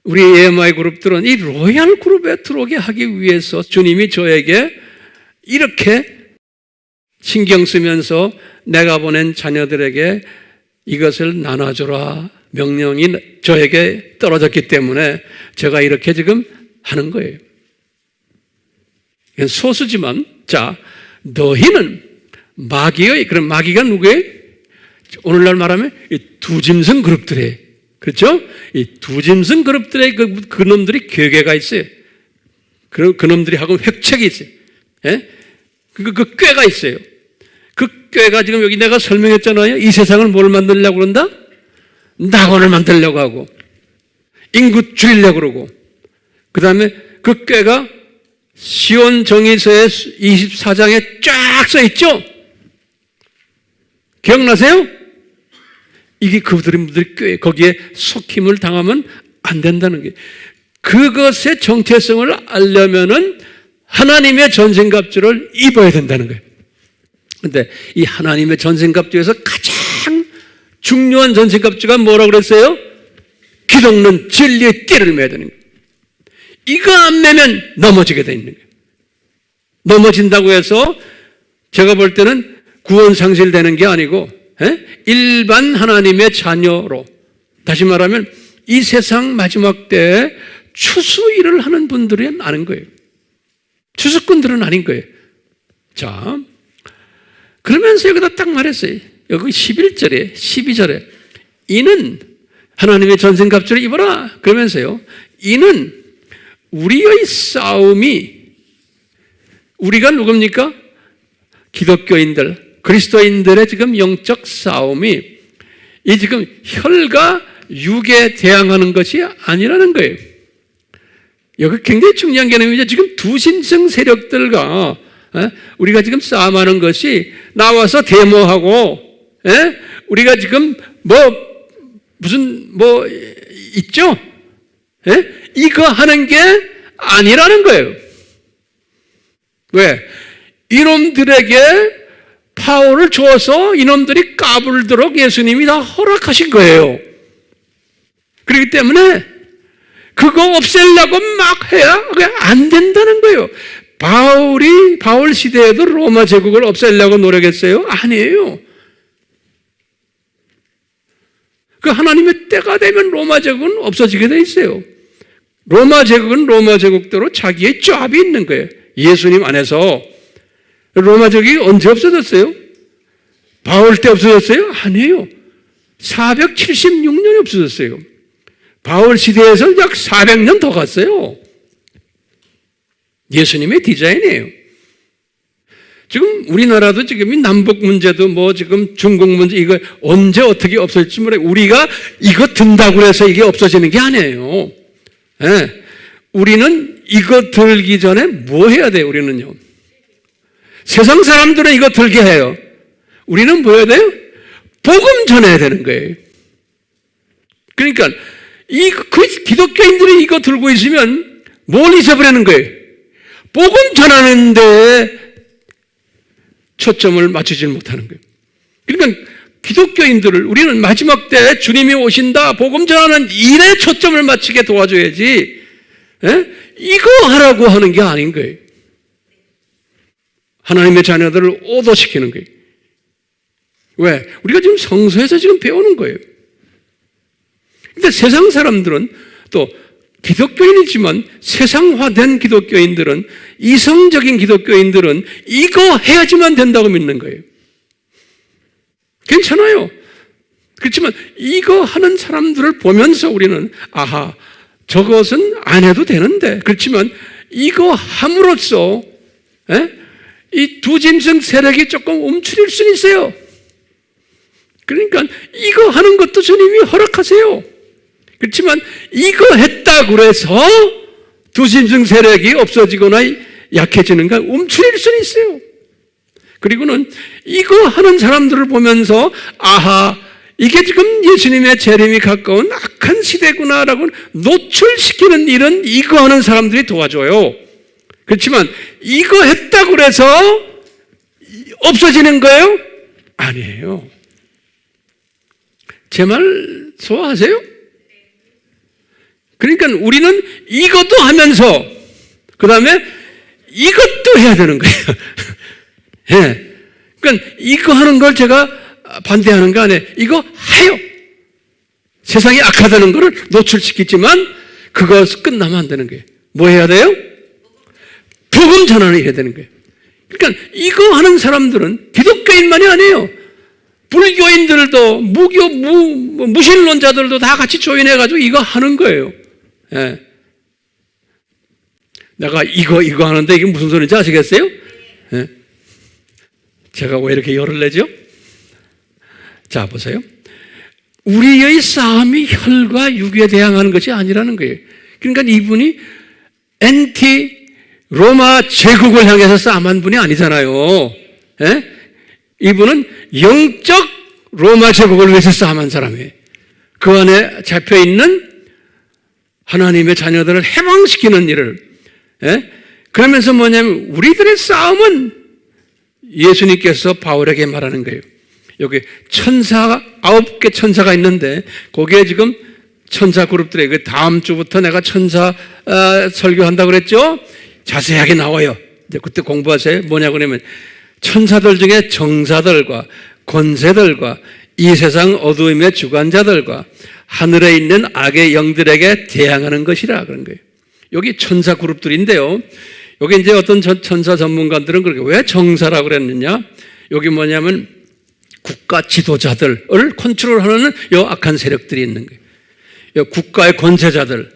우리 AMI 그룹들은 이 로얄 그룹에 들어오게 하기 위해서 주님이 저에게 이렇게 신경 쓰면서 내가 보낸 자녀들에게 이것을 나눠주라 명령이 저에게 떨어졌기 때문에 제가 이렇게 지금 하는 거예요. 소수지만, 자, 너희는 마귀의, 그럼 마귀가 누구예요? 오늘날 말하면 이 두 짐승 그룹들이에요. 그렇죠? 이 두 짐승 그룹들의 그 놈들이 괴계가 있어요. 그 놈들이 하고 획책이 있어요. 예? 그 꾀가 있어요. 그 꾀가 지금 여기 내가 설명했잖아요. 이 세상을 뭘 만들려고 그런다? 낙원을 만들려고 하고, 인구 줄이려고 그러고, 그 다음에 그 꾀가 시온 정의서의 24장에 쫙 써 있죠? 기억나세요? 이게 그들의 꾀, 거기에 속힘을 당하면 안 된다는 게, 그것의 정체성을 알려면은 하나님의 전신갑주를 입어야 된다는 거예요. 근데 이 하나님의 전신갑주에서 가장 중요한 전신갑주가 뭐라고 그랬어요? 기독론 진리의 띠를 매야 되는 거예요. 이거 안 매면 넘어지게 돼 있는 거예요. 넘어진다고 해서 제가 볼 때는 구원 상실되는 게 아니고 일반 하나님의 자녀로, 다시 말하면 이 세상 마지막 때에 추수일을 하는 분들은 아닌 거예요. 추수꾼들은 아닌 거예요. 자, 그러면서 여기다 딱 말했어요. 여기 11절에 12절에 이는 하나님의 전신갑주를 입어라 그러면서요, 이는 우리의 싸움이, 우리가 누굽니까? 기독교인들, 그리스도인들의 지금 영적 싸움이 이 지금 혈과 육에 대항하는 것이 아니라는 거예요. 여기 굉장히 중요한 개념이죠. 지금 두 신성 세력들과 우리가 지금 싸움하는 것이 나와서 데모하고, 우리가 지금 무슨 있죠? 이거 하는 게 아니라는 거예요. 왜? 이놈들에게 파워를 줘서 이놈들이 까불도록 예수님이 다 허락하신 거예요. 그렇기 때문에 그거 없애려고 막 해야 그게 안 된다는 거예요. 바울 시대에도 로마 제국을 없애려고 노력했어요? 아니에요. 그 하나님의 때가 되면 로마 제국은 없어지게 돼 있어요. 로마 제국은 로마 제국대로 자기의 짭이 있는 거예요. 예수님 안에서. 로마 제국이 언제 없어졌어요? 바울 때 없어졌어요? 아니에요. 476년에 없어졌어요. 바울 시대에서 약 400년 더 갔어요. 예수님의 디자인이에요. 지금 우리나라도 지금 이 남북 문제도 뭐 지금 중국 문제 이거 언제 어떻게 없어질지 모르겠고 우리가 이거 든다고 해서 이게 없어지는 게 아니에요. 네. 우리는 이거 들기 전에 뭐 해야 돼요? 우리는요. 세상 사람들은 이거 들게 해요. 우리는 뭐 해야 돼요? 복음 전해야 되는 거예요. 그러니까 그 기독교인들이 이거 들고 있으면 뭘 잊어버리는 거예요? 복음 전하는데 초점을 맞추지 못하는 거예요. 그러니까 기독교인들을 우리는 마지막 때 주님이 오신다, 복음 전하는 일에 초점을 맞추게 도와줘야지, 이거 하라고 하는 게 아닌 거예요. 하나님의 자녀들을 오도시키는 거예요. 왜? 우리가 지금 성서에서 지금 배우는 거예요. 근데 세상 사람들은 또 기독교인이지만 세상화된 기독교인들은 이성적인 기독교인들은 이거 해야지만 된다고 믿는 거예요. 괜찮아요. 그렇지만 이거 하는 사람들을 보면서 우리는 아하, 저것은 안 해도 되는데 그렇지만 이거 함으로써 이 두 짐승 세력이 조금 움츠릴 수는 있어요. 그러니까 이거 하는 것도 주님이 허락하세요. 그렇지만 이거 했다고 해서 두 짐승 세력이 없어지거나 약해지는 건 움츠릴 수는 있어요. 그리고는 이거 하는 사람들을 보면서 아하, 이게 지금 예수님의 재림이 가까운 악한 시대구나라고 노출시키는 일은 이거 하는 사람들이 도와줘요. 그렇지만 이거 했다고 해서 없어지는 거예요? 아니에요. 제 말 소화하세요? 그러니까 우리는 이것도 하면서 그 다음에 이것도 해야 되는 거예요. 예. 그러니까 이거 하는 걸 제가 반대하는 거 아니에요. 이거 해요. 세상이 악하다는 것을 노출시키지만 그거 끝나면 안 되는 거예요. 뭐 해야 돼요? 복음 전환을 해야 되는 거예요. 그러니까 이거 하는 사람들은 기독교인만이 아니에요. 불교인들도 무신론자들도 다 같이 조인해가지고 이거 하는 거예요. 예. 내가 이거 하는데 이게 무슨 소리인지 아시겠어요? 예. 제가 왜 이렇게 열을 내죠? 자, 보세요. 우리의 싸움이 혈과 육에 대항하는 것이 아니라는 거예요. 그러니까 이분이 로마 제국을 향해서 싸움한 분이 아니잖아요. 예? 이분은 영적 로마 제국을 위해서 싸움한 사람이에요. 그 안에 잡혀있는 하나님의 자녀들을 해방시키는 일을. 그러면서 뭐냐면 우리들의 싸움은 예수님께서 바울에게 말하는 거예요. 여기 9개 천사가 있는데 거기에 지금 천사 그룹들에 그 다음 주부터 내가 천사 설교한다고 그랬죠? 자세하게 나와요. 이제 그때 공부하세요. 뭐냐고 그러면 천사들 중에 정사들과 권세들과 이 세상 어두움의 주관자들과 하늘에 있는 악의 영들에게 대항하는 것이라 그런 거예요. 여기 천사 그룹들인데요. 여기 이제 어떤 천사 전문가들은 그렇게 왜 정사라고 그랬느냐? 여기 뭐냐면 국가 지도자들을 컨트롤하는 요 악한 세력들이 있는 거예요. 요 국가의 권세자들,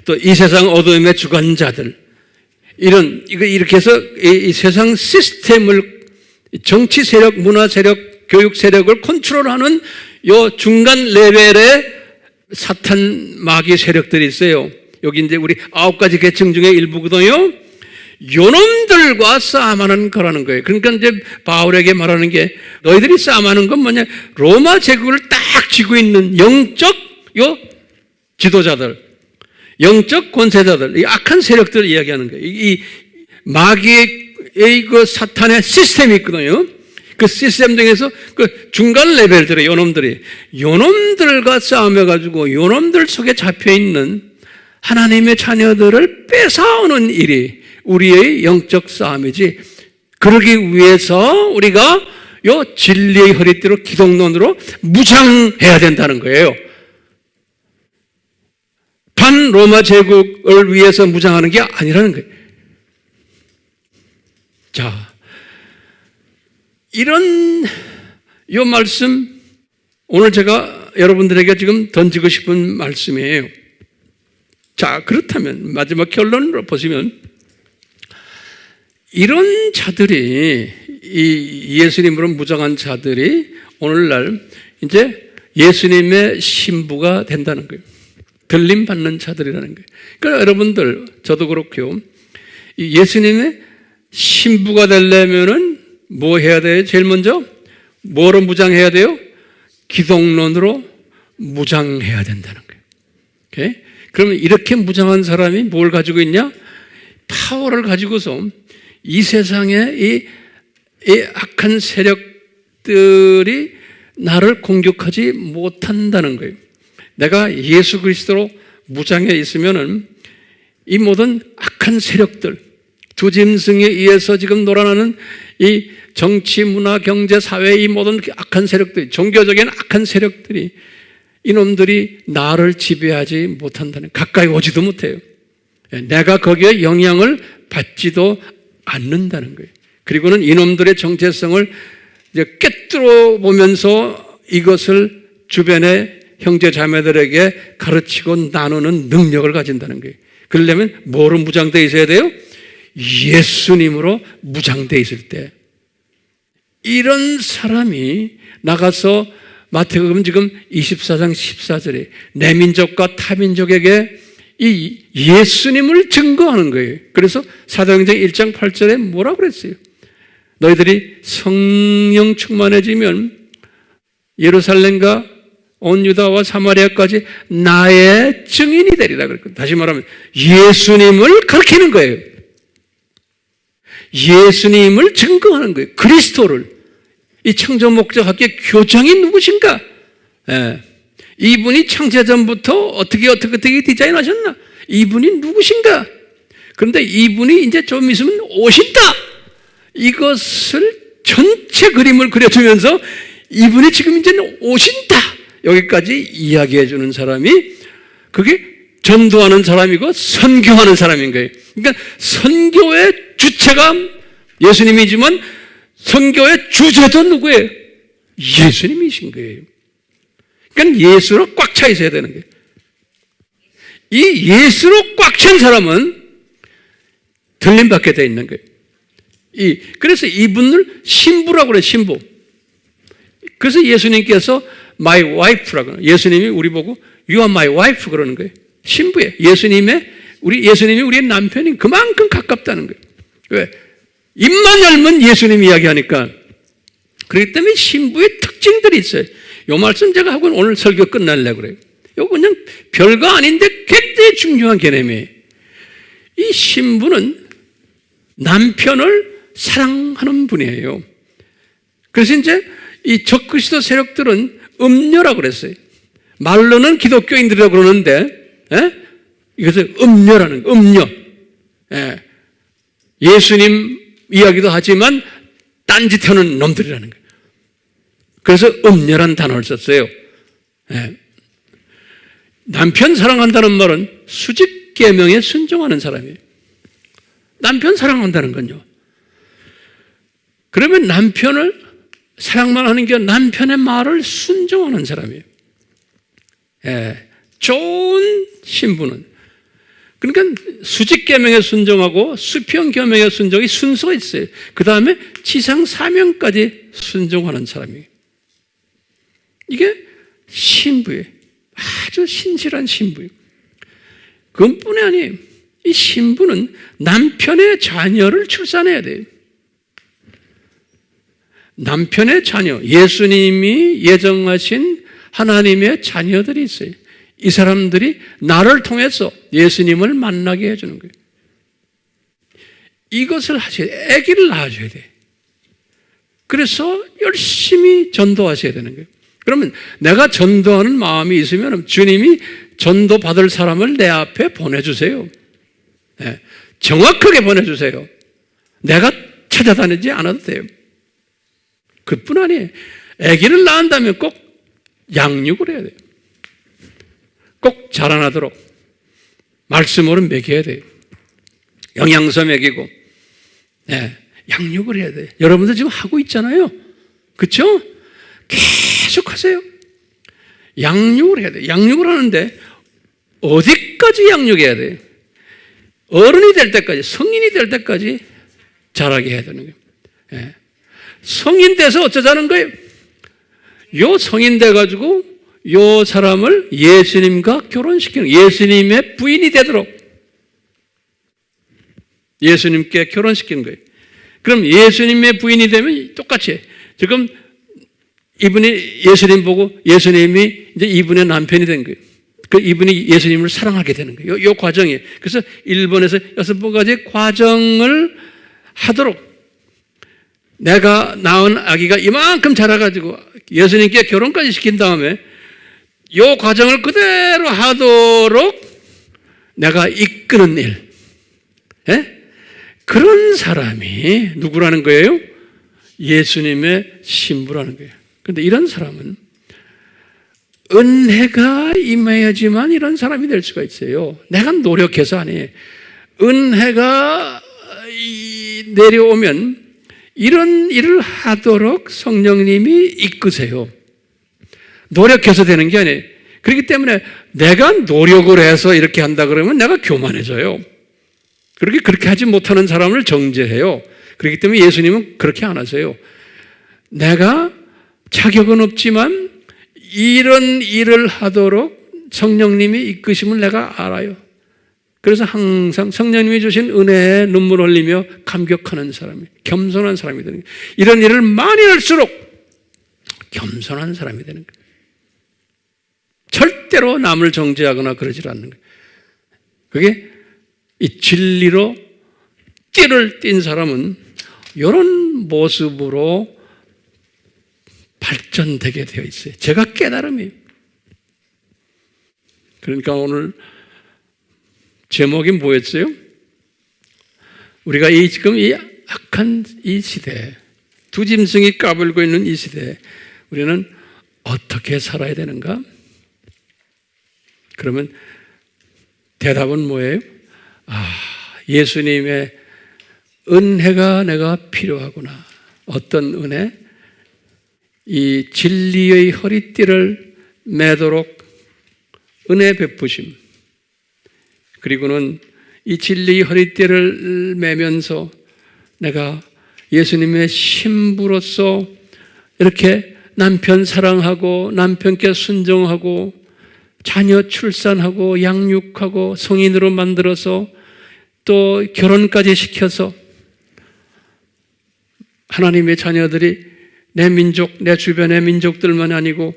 또 이 세상 어두움의 주관자들, 이렇게 해서 이 세상 시스템을 정치 세력, 문화 세력, 교육 세력을 컨트롤하는 요 중간 레벨의 사탄 마귀 세력들이 있어요. 여기 이제 우리 9가지 계층 중에 일부거든요. 요놈들과 싸움하는 거라는 거예요. 그러니까 이제 바울에게 말하는 게 너희들이 싸움하는 건 뭐냐? 로마 제국을 딱 쥐고 있는 영적 요 지도자들, 영적 권세자들, 이 악한 세력들을 이야기하는 거예요. 이 마귀의 그 사탄의 시스템이 있거든요. 그 시스템 중에서 그 중간 레벨들의 요놈들과 싸움해가지고 요놈들 속에 잡혀있는 하나님의 자녀들을 뺏어오는 일이 우리의 영적 싸움이지, 그러기 위해서 우리가 요 진리의 허리띠로 기독론으로 무장해야 된다는 거예요. 반로마 제국을 위해서 무장하는 게 아니라는 거예요. 자, 이런 요 말씀 오늘 제가 여러분들에게 지금 던지고 싶은 말씀이에요. 자, 그렇다면 마지막 결론으로 보시면 이런 자들이, 이 예수님으로 무장한 자들이 오늘날 이제 예수님의 신부가 된다는 거예요. 들림 받는 자들이라는 거예요. 그러니까 여러분들, 저도 그렇고요. 이 예수님의 신부가 되려면은 뭐 해야 돼요? 제일 먼저 뭐로 무장해야 돼요? 기독론으로 무장해야 된다는 거예요. 오케이? 그러면 이렇게 무장한 사람이 뭘 가지고 있냐? 파워를 가지고서 이 세상의 이 악한 세력들이 나를 공격하지 못한다는 거예요. 내가 예수 그리스도로 무장해 있으면은 이 모든 악한 세력들, 두 짐승에 의해서 지금 놀아나는 이 정치, 문화, 경제, 사회 이 모든 악한 세력들이, 종교적인 악한 세력들이, 이놈들이 나를 지배하지 못한다는, 가까이 오지도 못해요. 내가 거기에 영향을 받지도 않는다는 거예요. 그리고는 이놈들의 정체성을 이제 꿰뚫어 보면서 이것을 주변의 형제 자매들에게 가르치고 나누는 능력을 가진다는 거예요. 그러려면 뭐로 무장되어 있어야 돼요? 예수님으로 무장되어 있을 때. 이런 사람이 나가서 마태복음 지금 24장 14절에 내 민족과 타민족에게 이 예수님을 증거하는 거예요. 그래서 사도행전 1장 8절에 뭐라고 그랬어요? 너희들이 성령 충만해지면 예루살렘과 온 유다와 사마리아까지 나의 증인이 되리라 그랬거든요. 다시 말하면 예수님을 가르치는 거예요. 예수님을 증거하는 거예요. 그리스도를. 이 창조 목적학의 교장이 누구신가? 예. 이분이 창세전부터 어떻게 디자인하셨나? 이분이 누구신가? 그런데 이분이 이제 좀 있으면 오신다. 이것을 전체 그림을 그려주면서 이분이 지금 이제는 오신다. 여기까지 이야기해 주는 사람이, 그게 전도하는 사람이고 선교하는 사람인 거예요. 그러니까 선교의 주체가 예수님이지만 선교의 주제도 누구예요? 예수님이신 거예요. 그러니까 예수로 꽉 차 있어야 되는 거예요. 이 예수로 꽉 찬 사람은 들림받게 되어 있는 거예요. 그래서 이분을 신부라고 그래요, 신부. 그래서 예수님께서 my wife라고 그래요. 예수님이 우리 보고 you are my wife 그러는 거예요. 신부예요. 예수님이 우리의 남편이 그만큼 가깝다는 거예요. 왜? 입만 열면 예수님 이야기하니까. 그렇기 때문에 신부의 특징들이 있어요. 요 말씀 제가 하고 오늘 설교 끝날려고 그래요. 이거 그냥 별거 아닌데 굉장히 중요한 개념이에요. 이 신부는 남편을 사랑하는 분이에요. 그래서 이제 이 적그리스도 세력들은 음녀라고 그랬어요. 말로는 기독교인들이라고 그러는데, 이것을 음녀라는 거예요. 음녀. 예수님 이야기도 하지만 딴짓하는 놈들이라는 거예요. 그래서 음녀란 단어를 썼어요. 남편 사랑한다는 말은 수직계명에 순종하는 사람이에요. 남편 사랑한다는 건요. 그러면 남편을 사랑만 하는 게 남편의 말을 순종하는 사람이에요. 좋은 신부는. 그러니까 수직계명에 순종하고 수평계명에 순종이 순서가 있어요. 그 다음에 지상사명까지 순종하는 사람이에요. 이게 신부예요. 아주 신실한 신부예요. 그것뿐이 아니에요. 이 신부는 남편의 자녀를 출산해야 돼요. 남편의 자녀, 예수님이 예정하신 하나님의 자녀들이 있어요. 이 사람들이 나를 통해서 예수님을 만나게 해주는 거예요. 이것을 하셔야 돼요. 아기를 낳아줘야 돼요. 그래서 열심히 전도하셔야 되는 거예요. 그러면 내가 전도하는 마음이 있으면 주님이 전도 받을 사람을 내 앞에 보내주세요. 정확하게 보내주세요. 내가 찾아다니지 않아도 돼요. 그뿐 아니에요. 아기를 낳는다면 꼭 양육을 해야 돼요. 꼭 자라나도록 말씀으로 먹여야 돼요. 영양소 먹이고, 양육을 해야 돼요. 여러분들 지금 하고 있잖아요. 그렇죠? 계속 하세요. 양육을 해야 돼. 양육을 하는데 어디까지 양육해야 돼? 어른이 될 때까지, 성인이 될 때까지 자라게 해야 되는 거예요. 예. 성인 돼서 어쩌자는 거예요? 요 성인 돼가지고 요 사람을 예수님과 결혼시키는, 예수님의 부인이 되도록 예수님께 결혼시키는 거예요. 그럼 예수님의 부인이 되면 똑같이 해. 지금 이분이 예수님 보고 예수님이 이제 이분의 남편이 된 거예요. 그 이분이 예수님을 사랑하게 되는 거예요. 요 과정이에요. 그래서 1번에서 6번까지 과정을 하도록, 내가 낳은 아기가 이만큼 자라가지고 예수님께 결혼까지 시킨 다음에 요 과정을 그대로 하도록 내가 이끄는 일. 예? 그런 사람이 누구라는 거예요? 예수님의 신부라는 거예요. 그런데 이런 사람은 은혜가 임해야지만 이런 사람이 될 수가 있어요. 내가 노력해서 아니에요. 은혜가 내려오면 이런 일을 하도록 성령님이 이끄세요. 노력해서 되는 게 아니에요. 그렇기 때문에 내가 노력을 해서 이렇게 한다 그러면 내가 교만해져요. 그렇게 하지 못하는 사람을 정죄해요. 그렇기 때문에 예수님은 그렇게 안 하세요. 내가 자격은 없지만 이런 일을 하도록 성령님이 이끄심을 내가 알아요. 그래서 항상 성령님이 주신 은혜에 눈물 흘리며 감격하는 사람이, 겸손한 사람이 되는 거예요. 이런 일을 많이 할수록 겸손한 사람이 되는 거예요. 절대로 남을 정죄하거나 그러질 않는 거예요. 그게 이 진리로 띠를 띈 사람은 이런 모습으로 발전되게 되어 있어요. 제가 깨달음이에요. 그러니까 오늘 제목이 뭐였어요? 우리가 지금 이 악한 이 시대에, 두 짐승이 까불고 있는 이 시대에 우리는 어떻게 살아야 되는가? 그러면 대답은 뭐예요? 예수님의 은혜가 내가 필요하구나. 어떤 은혜? 이 진리의 허리띠를 매도록 은혜 베푸심. 그리고는 이 진리의 허리띠를 매면서 내가 예수님의 신부로서 이렇게 남편 사랑하고 남편께 순종하고 자녀 출산하고 양육하고 성인으로 만들어서 또 결혼까지 시켜서 하나님의 자녀들이 내 민족, 내 주변의 민족들만 아니고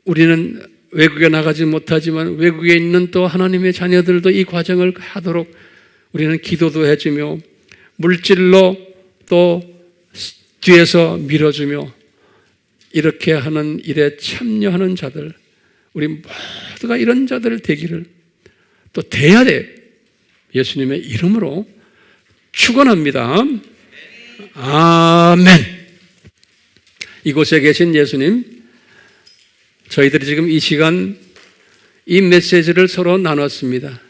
우리는 외국에 나가지 못하지만 외국에 있는 또 하나님의 자녀들도 이 과정을 하도록 우리는 기도도 해주며 물질로 또 뒤에서 밀어주며 이렇게 하는 일에 참여하는 자들, 우리 모두가 이런 자들 되기를 또 돼야 돼요. 예수님의 이름으로 축원합니다. 아멘. 이곳에 계신 예수님, 저희들이 지금 이 시간 이 메시지를 서로 나눴습니다.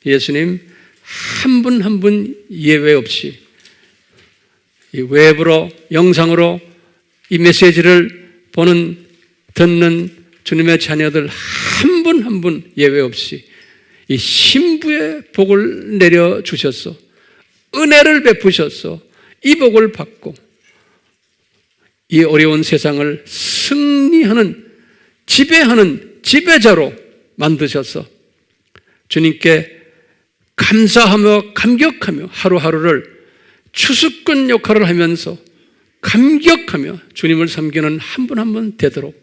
예수님 한 분 한 분 예외 없이 이 웹으로 영상으로 이 메시지를 보는 듣는 주님의 자녀들 한 분 한 분 예외 없이 이 신부의 복을 내려주셨어. 은혜를 베푸셨어. 이 복을 받고 이 어려운 세상을 승리하는, 지배하는 지배자로 만드셔서 주님께 감사하며 감격하며 하루하루를 추수꾼 역할을 하면서 감격하며 주님을 섬기는 한 분 한 분 되도록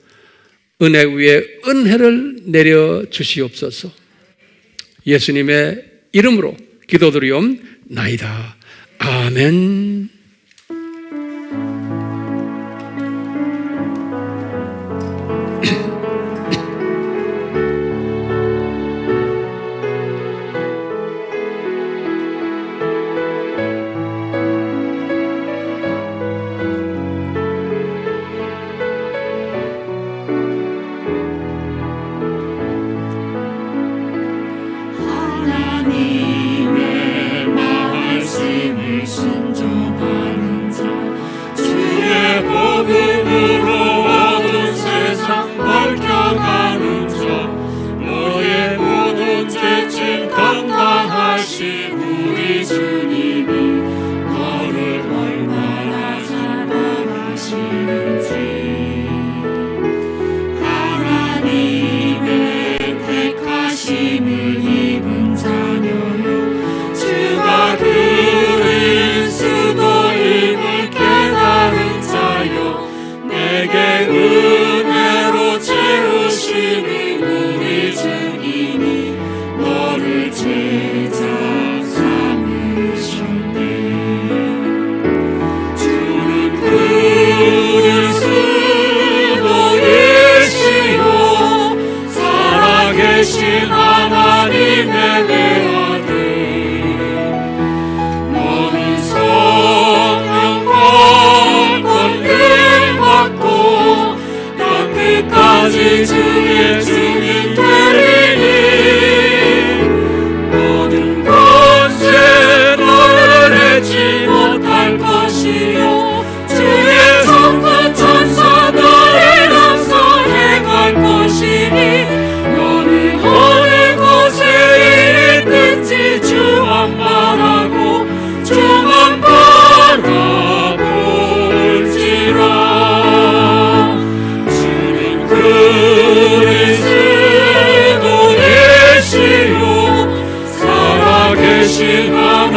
은혜 위에 은혜를 내려주시옵소서. 예수님의 이름으로 기도드리옵나이다. 아멘. 하나님의 말씀을 순종하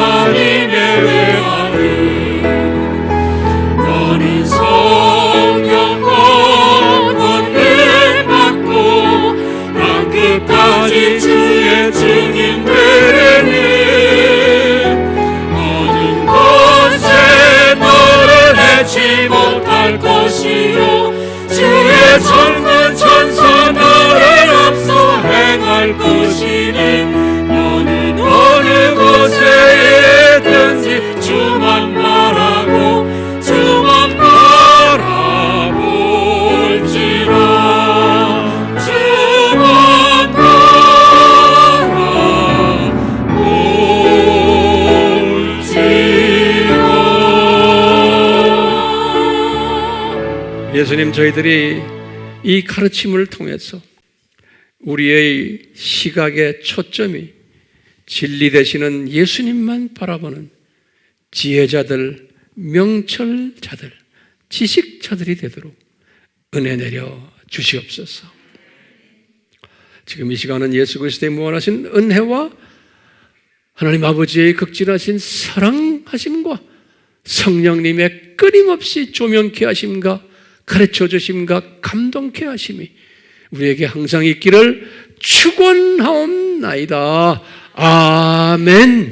하나님의 외아들 너는 성령과 권을 받고 땅끝까지 주의 증인 되리니 모든 곳에 너를 해치 못할 것이요 주의 천군 천사 너를 앞서 행할 것이니 너는 어느 곳에 있든지 주만 바라고 주만 바라볼지라 주만 바라볼지라. 예수님, 저희들이 이 가르침을 통해서 우리의 시각의 초점이 진리 되시는 예수님만 바라보는 지혜자들, 명철자들, 지식자들이 되도록 은혜 내려 주시옵소서. 지금 이 시간은 예수 그리스도의 무한하신 은혜와 하나님 아버지의 극진하신 사랑하심과 성령님의 끊임없이 조명케 하심과 가르쳐 주심과 감동케 하심이 우리에게 항상 있기를 축원하옵나이다. 아멘.